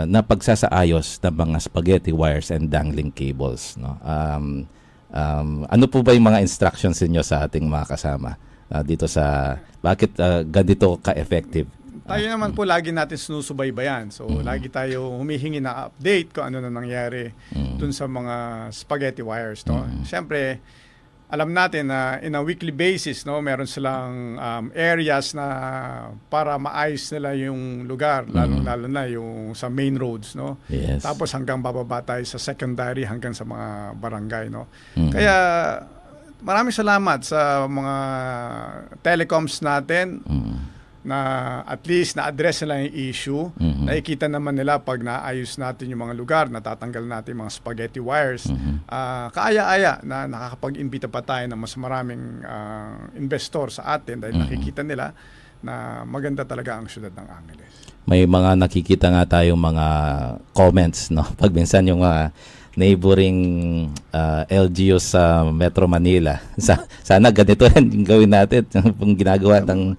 na pagsasaayos ng mga spaghetti wires and dangling cables, no. Ano po ba yung mga instructions niyo sa ating mga kasama dito sa bakit ganito ka-effective?
tayo naman po lagi natin sinusubaybayan. So, lagi tayo humihingi na update kung ano na nangyari dun sa mga spaghetti wires, no? Siyempre, alam natin na in a weekly basis, no, meron silang areas na para maayos nila yung lugar, lalo na yung sa main roads, no?
Yes.
Tapos hanggang bababa tayo sa secondary hanggang sa mga barangay, no? Kaya maraming salamat sa mga telecoms natin na at least na-address nila yung issue. Nakikita naman nila pag naayos natin yung mga lugar, natatanggal natin yung mga spaghetti wires. Kaaya-aya na nakakapag-imbita pa tayo ng mas maraming investor sa atin dahil nakikita nila na maganda talaga ang syudad ng Angeles.
May mga nakikita nga tayong mga comments, no? Pag minsan yung neighboring LGU sa Metro Manila. Sana ganito rin yung gawin natin yung ginagawa ng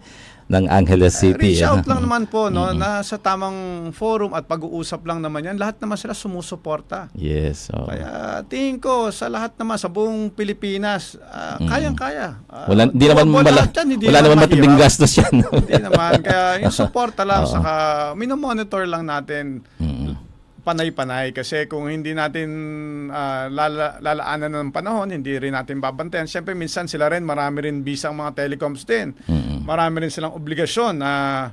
Angeles City.
Reach out lang naman po, no, na sa tamang forum at pag-uusap lang naman yan. Lahat naman sila sumusuporta.
Yes. Oh.
Kaya tingin ko sa lahat naman, sa buong Pilipinas, kayang-kaya.
Hindi naman wala naman matinding gastos yan.
Hindi naman. Kaya yung suporta lang, saka minomonitor lang natin panay-panay. Kasi kung hindi natin lalaanan ng panahon, hindi rin natin babantayan. Siyempre, minsan sila rin, marami rin bisang mga telecoms din. Marami rin silang obligasyon na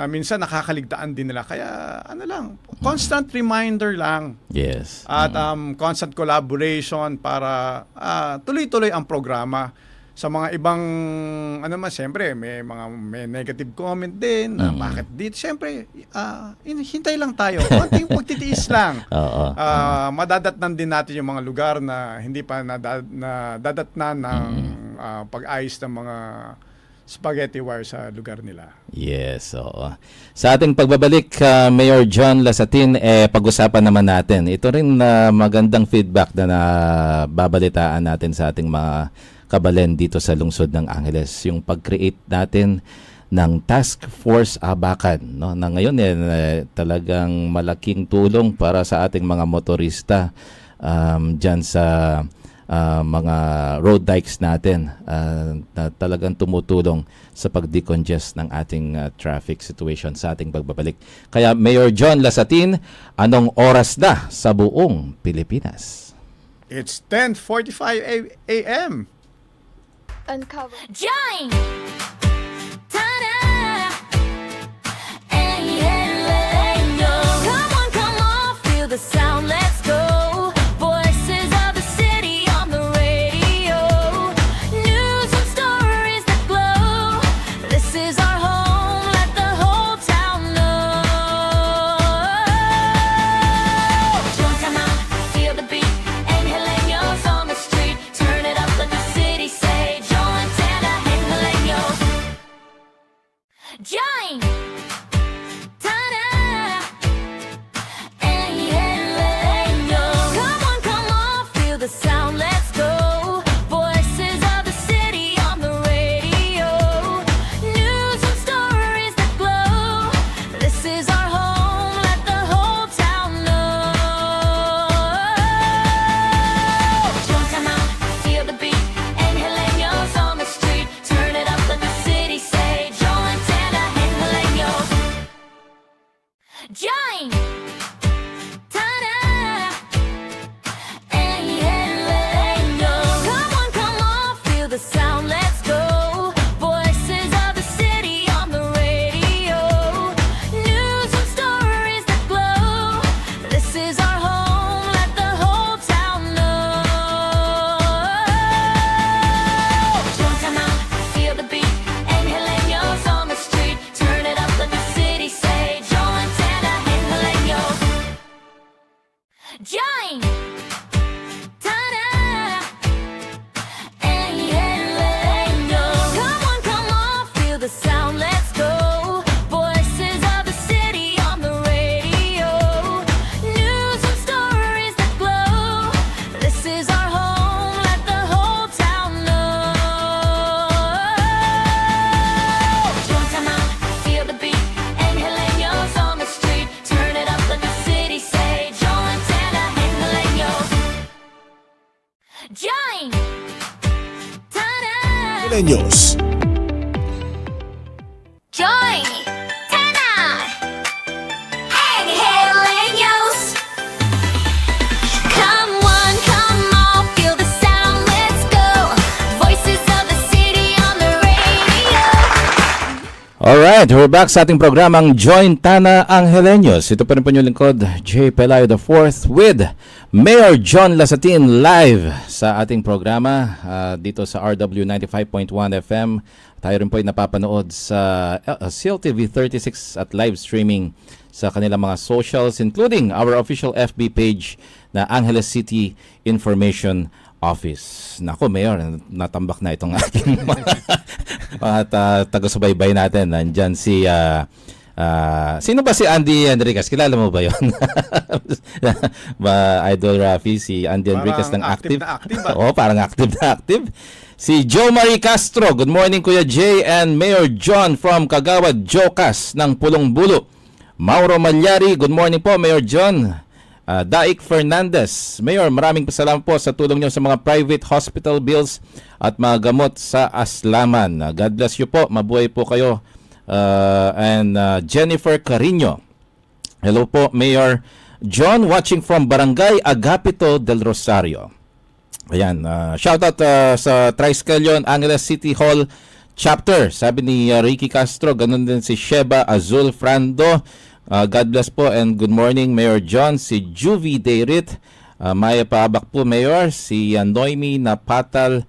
minsan nakakaligtaan din nila. Kaya ano lang, constant reminder lang.
Yes.
At constant collaboration para tuloy-tuloy ang programa. Sa mga ibang siyempre may negative comment din. Bakit dito? Siyempre, hintay lang tayo. Konting pagtitiis lang. Madadatnan din natin yung mga lugar na hindi pa nadadatnan ng pag-ayos ng mga spaghetti wire sa lugar nila.
Yes, oo. Sa ating pagbabalik, Mayor John Lasatin, pag-usapan naman natin. Ito rin magandang feedback na nababalitaan natin sa ating mga kabalen dito sa lungsod ng Angeles. Yung pag-create natin ng Task Force Abacan, no? Na ngayon talagang malaking tulong para sa ating mga motorista dyan sa mga road dikes natin na talagang tumutulong sa pag-decongest ng ating traffic situation sa ating pagbabalik. Kaya Mayor John Lasatin, anong oras na sa buong Pilipinas?
It's 10:45 a.m.
Uncover. Join! Ta-da! Come on, feel the sound, let's go. Voices of the city on the radio. News and stories that glow. This is our home, let the whole town know. Join, come on, feel the beat. Angeleños on the street. Turn it up, let the city say. Join! Ta-da! Come on, feel the sound, let's go. Voices of the city on the radio. News and stories that glow. This is our home, let the whole town know. Join, come on, feel the beat. Angeleños on the street. Turn it up, let the city say. Join! Ta-da! Come on, feel the sound, let's go. Voices of the city on the radio. News and stories that glow. This is our home, let the whole town know. Join, come on, feel the beat. Angeleños on the street. Turn it up, let the city say. Join! Ta-da! Come on, feel the sound, let's go. Voices of the city on the radio. News and stories that glow. This is our home, let the whole town know. Join, come on, feel the beat. Angeleños on the street. Turn it up, let the city say. Join! Ta-da!
Millennials.
Join! Ta-da!
Alright, we're back sa ating programang Join Tana Angeleños. Ito pa rin po yung lingkod, J. Pelayo IV with Mayor John Lasatin live sa ating programa dito sa RW 95.1 FM. Tayo rin po ay napapanood sa CLTV 36 at live streaming sa kanilang mga socials, including our official FB page na Angeles City Information Office. Nako, Mayor, natambak na itong ating mga taga-subaybay natin. Nandyan si sino ba si Andy Enriquez? Kilala mo ba yun? Idol Rafi, si Andy Enriquez ng
active
Active.
na active,
Oo, parang active na active. Si Joe Marie Castro, good morning Kuya Jay and Mayor John from Kagawad Jocas ng Pulong Bulo. Mauro Malyari, good morning po Mayor John. Daik Fernandez, Mayor, maraming pasalamat po sa tulong nyo sa mga private hospital bills at mga gamot sa Aslaman. God bless you po, mabuhay po kayo. And Jennifer Carino, hello po Mayor John, watching from Barangay Agapito del Rosario. Ayan, shoutout sa Triskelion Angeles City Hall Chapter. Sabi ni Ricky Castro, ganun din si Sheba Azul Frando. God bless po and good morning Mayor John. Si Juvie Deirit, Maya Paabak po Mayor. Si Noemi Napatal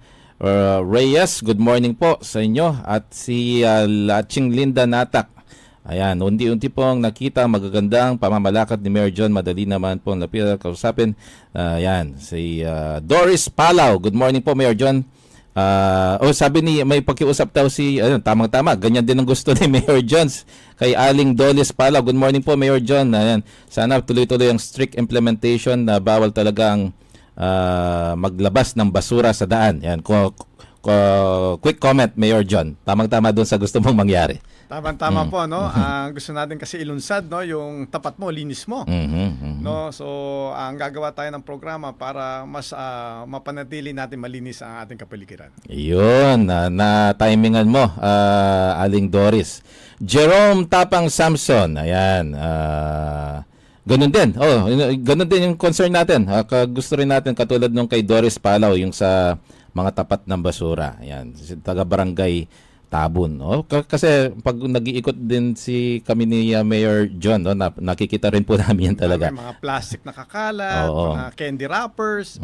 Reyes, good morning po sa inyo. At si Laching Linda Natak. Ayan, unti-unti pong nakita magagandang pamamalakad ni Mayor John. Madali naman po lapit kausapin. Ayan, si Doris Palaw. Good morning po Mayor John. Sabi ni may pakiusap daw si tamang-tama. Ganyan din ang gusto ni Mayor John kay Aling Doris Palaw. Good morning po Mayor John. Ayan, sana tuloy-tuloy ang strict implementation na bawal talaga ang maglabas ng basura sa daan. Ayan, quick comment Mayor John. Tamang-tama doon sa gusto mong mangyari.
Tama po, no? Ang gusto natin kasi ilunsad, no, yung tapat mo, linis mo. No? So, ang gagawa tayo ng programa para mas mapanatili natin malinis ang ating kapaligiran.
Yun, na timingan mo, Aling Doris. Jerome Tapang Samson, ayan. Ganun din. Ganun din yung concern natin. Gusto rin natin katulad nung kay Doris Palaw, yung sa mga tapat ng basura. Ayan, taga-barangay Tabun. Kasi pag nag-iikot din kami ni Mayor John, nakikita rin po namin yan talaga.
May mga plastic na kakalat, mga candy wrappers.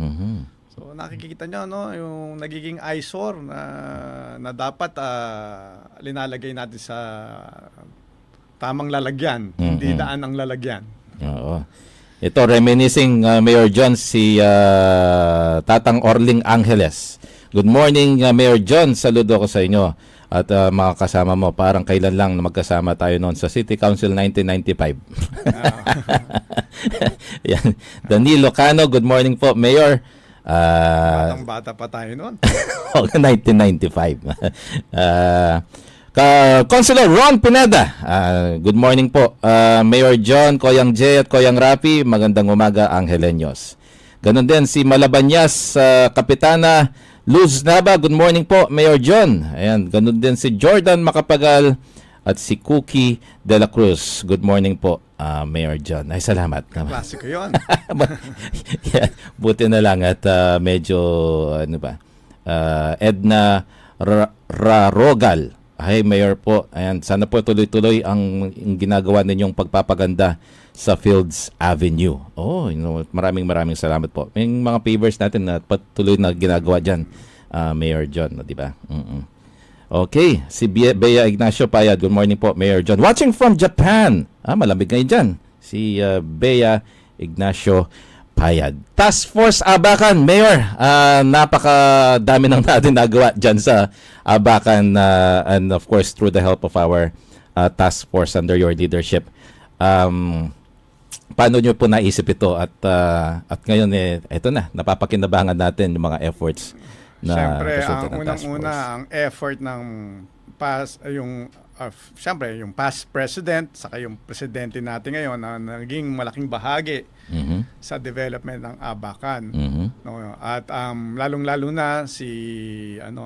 So nakikita nyo, no, yung nagiging eyesore na dapat linalagay natin sa tamang lalagyan, hindi daan ang lalagyan.
Oo. Ito, reminiscing Mayor John, si Tatang Orling Angeles. Good morning Mayor John, saludo ko sa inyo. At mga kasama mo, parang kailan lang na magkasama tayo noon sa City Council 1995. Yan. Danilo Cano, good morning po, Mayor.
Bata pa tayo noon.
1995. Councilor Ron Pineda, good morning po. Mayor John, Koyang J at Koyang Rapi, magandang umaga, Angeleños. Ganon din si Malabanyas, Kapitana Luz Naba, good morning po, Mayor John. Ayan, ganun din si Jordan Makapagal at si Cookie De La Cruz. Good morning po, Mayor John. Ay, salamat.
Klasiko yun.
Yeah, buti na lang at medyo, Edna Rarogal. Ay, Mayor po. Ayan, sana po tuloy-tuloy ang ginagawa ninyong pagpapaganda sa Fields Avenue. Maraming salamat po. May mga favors natin na patuloy na ginagawa dyan, Mayor John, di ba? Okay, si Bea Ignacio Payad. Good morning po, Mayor John. Watching from Japan. Malamig ngayon dyan. Si Bea Ignacio Payad. Task Force Abacan, Mayor. Napakadami nang natin nagawa dyan sa Abacan and of course through the help of our task force under your leadership. Paano nyo po naisip ito at ngayon eto na, napapakinabangan natin yung mga efforts na
Siyempre,
resulta
ang
ng task
unang-una,
force.
ang effort ng siyempre, yung past president, saka yung presidente natin ngayon na naging malaking bahagi sa development ng Abacan. No? At lalong-lalo na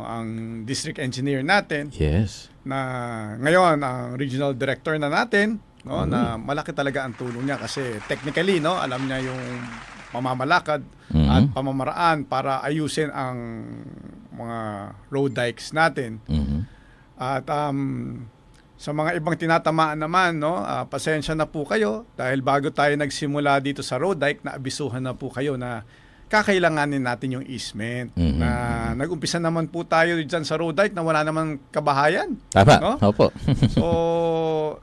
ang district engineer natin,
Yes.
na ngayon ang regional director na natin, no, na malaki talaga ang tulong niya kasi technically, no, alam niya yung pamamalakad at pamamaraan para ayusin ang mga road dikes natin. At Sa mga ibang tinatamaan naman, no, pasensya na po kayo dahil bago tayo nagsimula dito sa road dike, naabisuhan na po kayo na kakailanganin natin yung easement. Na nag-umpisa naman po tayo dyan sa road dike na wala naman kabahayan.
Tama.
No?
Opo.
So,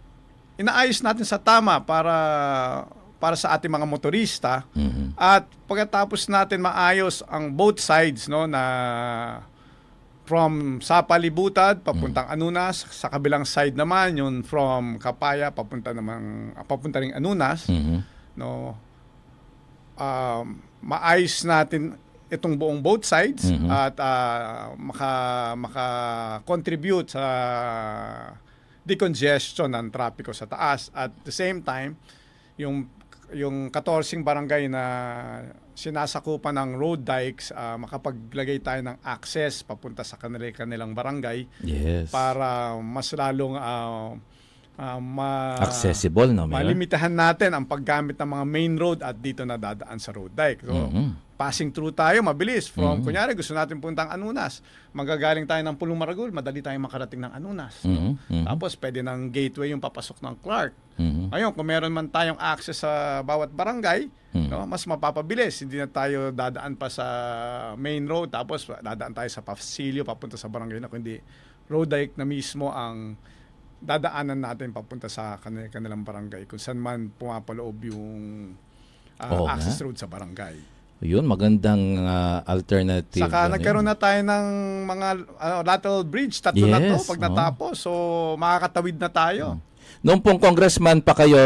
inaayos natin sa tama para sa ating mga motorista. At pagkatapos natin maayos ang both sides, no, na from Sapalibutad papuntang Anunas, sa kabilang side naman yung from Kapaya papunta ring Anunas, no. Maayos natin itong buong both sides at maka-contribute sa decongestion ng trapiko sa taas. At the same time, yung 14 barangay na sinasakupan ng road dikes, makapaglagay tayo ng access papunta sa kanilang barangay
Yes.
para mas lalong
Accessible, no, Mayor?
malimitahan natin ang paggamit ng mga main road at dito na dadaan sa road dike. So, passing through tayo, mabilis. From, kunyari, gusto natin puntang Anunas. Magagaling tayo ng Pulong Maragul, madali tayong makarating ng Anunas. No? Tapos, pwede ng gateway yung papasok ng Clark. Ngayon, kung meron man tayong access sa bawat barangay, no, mas mapapabilis. Hindi na tayo dadaan pa sa main road, tapos dadaan tayo sa Pasilio, papunta sa barangay na kundi road dike na mismo ang dadaanan natin papunta sa kanilang barangay kung saan man pumapaloob yung access road sa barangay.
Yun, magandang alternative.
Saka nagkaroon na tayo ng mga lateral bridge, tatlo na to
Yes,
pag natapos. So makakatawid na tayo.
Noong pong congressman pa kayo,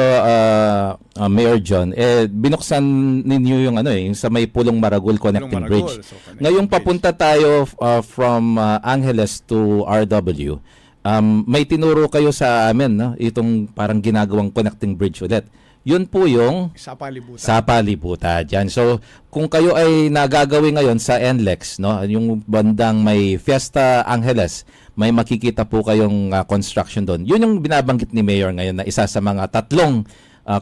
Mayor John, binuksan ninyo yung yung sa may Pulong Maragul Connecting
Maragul,
Bridge.
so connecting
Ngayong
bridge.
papunta tayo from Angeles to RW, may tinuro kayo sa amin, no? Itong parang ginagawang connecting bridge ulit. Yun po yung
Sa palibutan.
sa palibutan dyan. So, kung kayo ay nagagawin ngayon sa NLEX, no, yung bandang may Fiesta Angeles, may makikita po kayong construction doon. Yun yung binabanggit ni Mayor ngayon na isa sa mga tatlong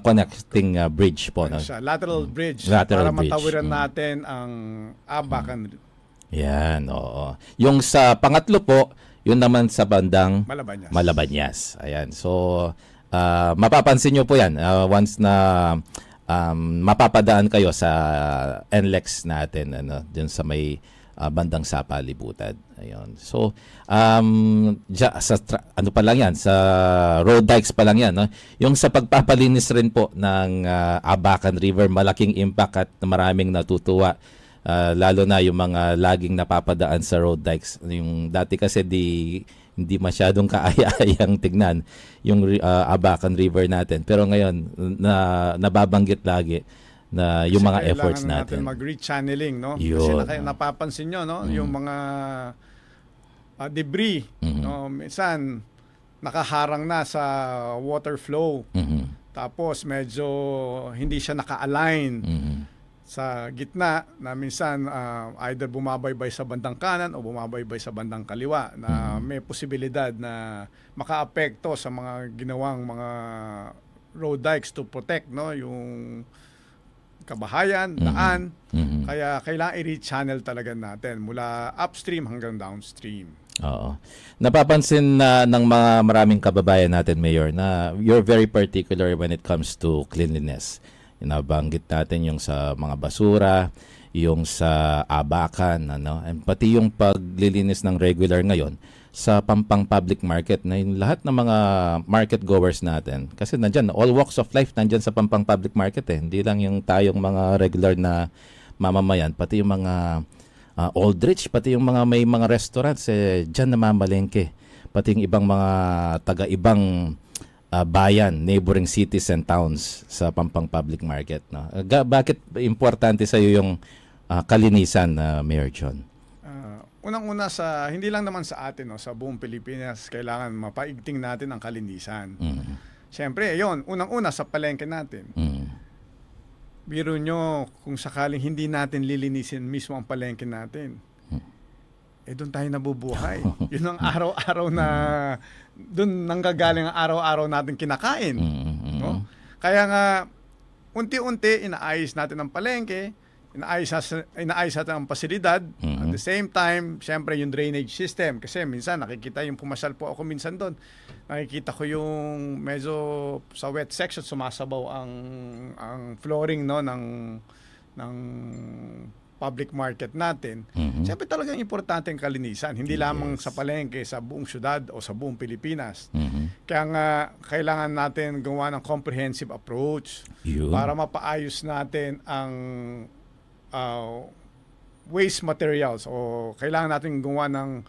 connecting bridge po. No?
Sa lateral bridge
Lateral
para
bridge.
matawiran natin ang Abacan
Yan, oo. Yung sa pangatlo po, yun naman sa bandang
Malabanyas.
Malabanyas. Ayan. So, mapapansin nyo po yan once na mapapadaan kayo sa NLEX natin, dun sa may bandang Sapalibutan. Ayun. So, ano pa lang yan, sa road dikes pa lang yan. No? Yung sa pagpapalinis rin po ng Abacan River, malaking impact at maraming natutuwa. Lalo na yung mga laging napapadaan sa road dikes. Yung dati kasi hindi masyadong kaaya-ayang tignan yung Abacan River natin. Pero ngayon, nababanggit lagi na yung mga efforts natin.
Kailangan natin mag-rechanneling, no?
Yun.
Kasi napapansin nyo, no? Yung mga debris, no? Minsan, nakaharang na sa water flow. Tapos, medyo hindi siya naka-align sa gitna na minsan either bumabaybay sa bandang kanan o bumabaybay sa bandang kaliwa na may posibilidad na makaapekto sa mga ginawang mga road dikes to protect, no, yung kabahayan, daan. Kaya kailangan i-rechannel talaga natin mula upstream hanggang downstream.
Oo. Napapansin na ng mga maraming kababayan natin, Mayor, na you're very particular when it comes to cleanliness. Nabanggit natin yung sa mga basura, yung sa Abacan, and pati yung paglilinis ng regular ngayon sa Pampang Public Market na yung lahat ng mga market goers natin. Kasi nandyan, all walks of life nandyan sa Pampang Public Market eh. Hindi lang yung tayong mga regular na mamamayan, pati yung mga old rich, pati yung mga may mga restaurants dyan namamalengke. Pati yung ibang mga taga-ibang bayan, neighboring cities and towns sa Pampang Public Market. No? Bakit importante sa iyo yung kalinisan, Mayor John?
Unang-una hindi lang naman sa atin, no, sa buong Pilipinas, kailangan mapaigting natin ang kalinisan. Siyempre, yun, unang-una sa palengke natin. Biro nyo, kung sakaling hindi natin lilinisin mismo ang palengke natin, doon tayo nabubuhay. Yun ang araw-araw na, doon nanggagaling ang araw-araw natin kinakain. No? Kaya nga, unti-unti inaayos natin ang palengke, inaayos natin ang pasilidad. At the same time, syempre yung drainage system. Kasi minsan nakikita yung pumasyal po ako minsan doon. Nakikita ko yung medyo sa wet section sumasabaw ang flooring no ng public market natin. Siyempre talagang importante ang kalinisan. Hindi lamang sa palengke, sa buong syudad o sa buong Pilipinas. Kaya nga, kailangan natin gawa ng comprehensive approach
Yun.
para mapaayos natin ang waste materials o kailangan natin gawa ng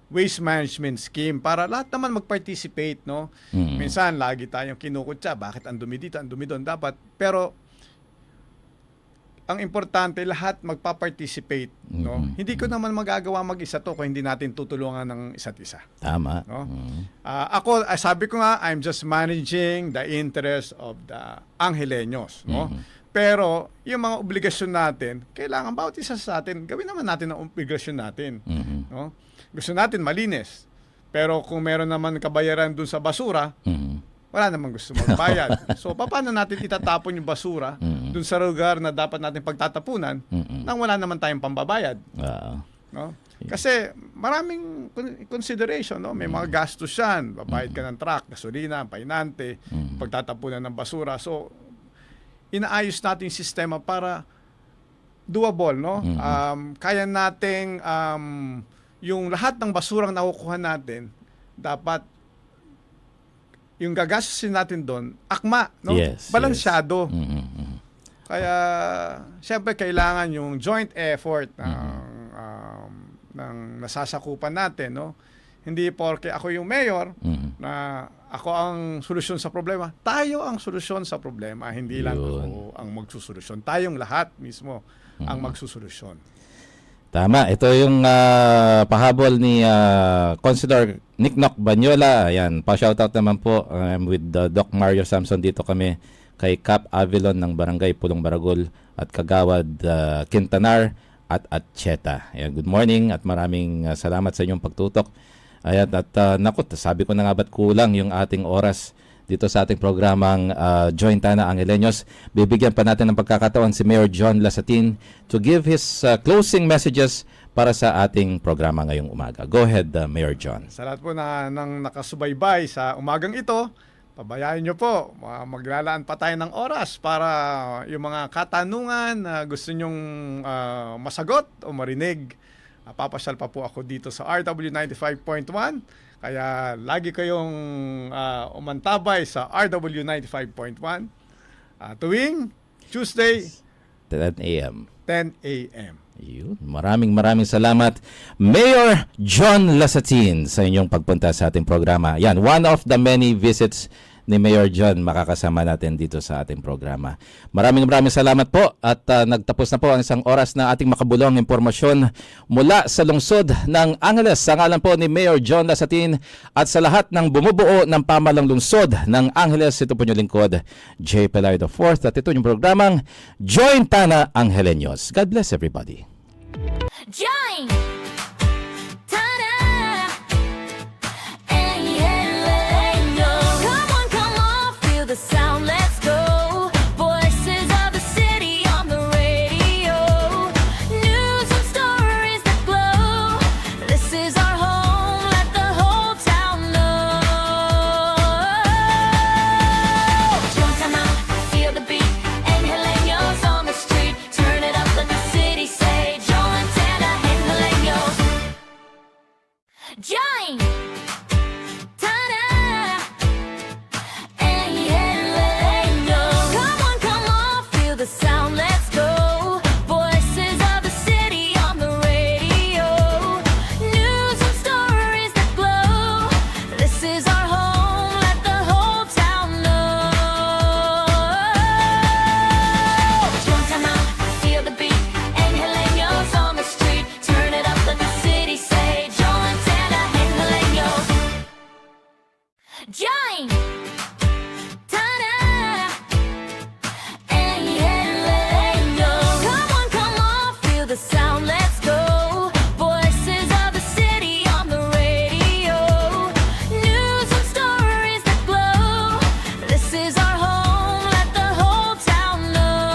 waste management scheme para lahat naman mag-participate, no? Minsan, lagi tayong kinukutya, bakit ang dumi dito, ang dumi doon, dapat. Pero, ang importante, lahat magpa-participate, no? Hindi ko naman magagawa mag-isa to kung hindi natin tutulungan ng isa't isa.
Tama.
No? Ako, sabi ko nga, I'm just managing the interest of the Angeleños, no? Pero, yung mga obligasyon natin, kailangan bawat isa sa atin, gawin naman natin ang obligasyon natin, no? Gusto natin malinis. Pero kung meron naman kabayaran dun sa basura, wala namang gusto magbayad. So, paano natin itatapon yung basura dun sa lugar na dapat natin pagtatapunan nang wala naman tayong pambabayad? No? Kasi maraming consideration, no? May mga gastos yan. Babayad ka ng truck, gasolina, painante, pagtatapunan ng basura. So, inaayos natin yung sistema para doable, no? Kaya nating yung lahat ng basurang nakukuha natin, dapat yung gagastusin natin doon, akma, no?
Yes,
Balansyado. Kaya, siyempre, kailangan yung joint effort ng nasasakupan natin, no? Hindi porke ako yung mayor na ako ang solusyon sa problema. Tayo ang solusyon sa problema, hindi lang ako ang magsusolusyon. Tayong lahat mismo ang magsusolusyon.
Tama. Ito yung pahabol ni Consider Nicknock Banyola. Ayan, pa-shoutout naman po. I'm with Doc Mario Samson. Dito kami kay Cap Avilon ng Barangay Pulong Baragol at Kagawad Quintanar at Atcheta. Ayan, good morning at maraming salamat sa inyong pagtutok. Ayan, at naku, sabi ko na nga ba't kulang yung ating oras dito sa ating programang Jointana Angeleños. Bibigyan pa natin ng pagkakataon si Mayor John Lasatin to give his closing messages para sa ating programa ngayong umaga. Go ahead, Mayor John.
Sa lahat po nang nakasubaybay sa umagang ito, pabayaan nyo po, maglalaan pa tayo ng oras para yung mga katanungan na gusto nyong masagot o marinig. Papasyal pa po ako dito sa RW 95.1. Kaya lagi kayong umantabay sa RW 95.1 tuwing Tuesday
10 a.m.
10 a.m.
Yun. Maraming salamat, Mayor John Lasatin, sa inyong pagpunta sa ating programa. Yan, one of the many visits ni Mayor John makakasama natin dito sa ating programa. Maraming salamat po at nagtapos na po ang isang oras na ating makabulong impormasyon mula sa lungsod ng Angeles. Sa ngalan po ni Mayor John Lasatin at sa lahat ng bumubuo ng pamalang lungsod ng Angeles, ito po yung lingkod, J. Pelardo IV, at ito yung programang Jointana Angeleños. God bless everybody.
Join! Ta-da! Angeleños. Come on, feel the sound, let's go. Voices of the city on the radio. News and stories that glow. This is our home, let the whole town know. Jointana, feel the beat. Angeleños on the street. Turn it up, let the city say. Jointana, Angeleños. Join! Ta-da! Angeleños. Come on, feel the sound, let's go. Voices of the city on the radio. News and stories that glow. This is our home, let the whole town know. Jointana, feel the beat. Angeleños on the street. Turn it up, let the city say. Jointana, Angeleños. Join! Ta-da! Angeleños. Come on, feel the sound, let's go. Voices of the city on the radio. News and stories that glow. This is our home, let the whole town know.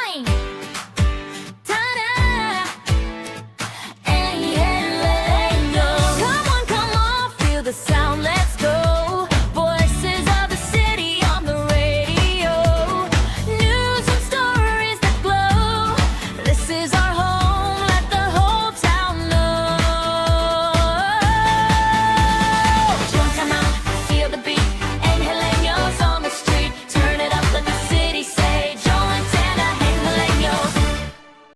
morning.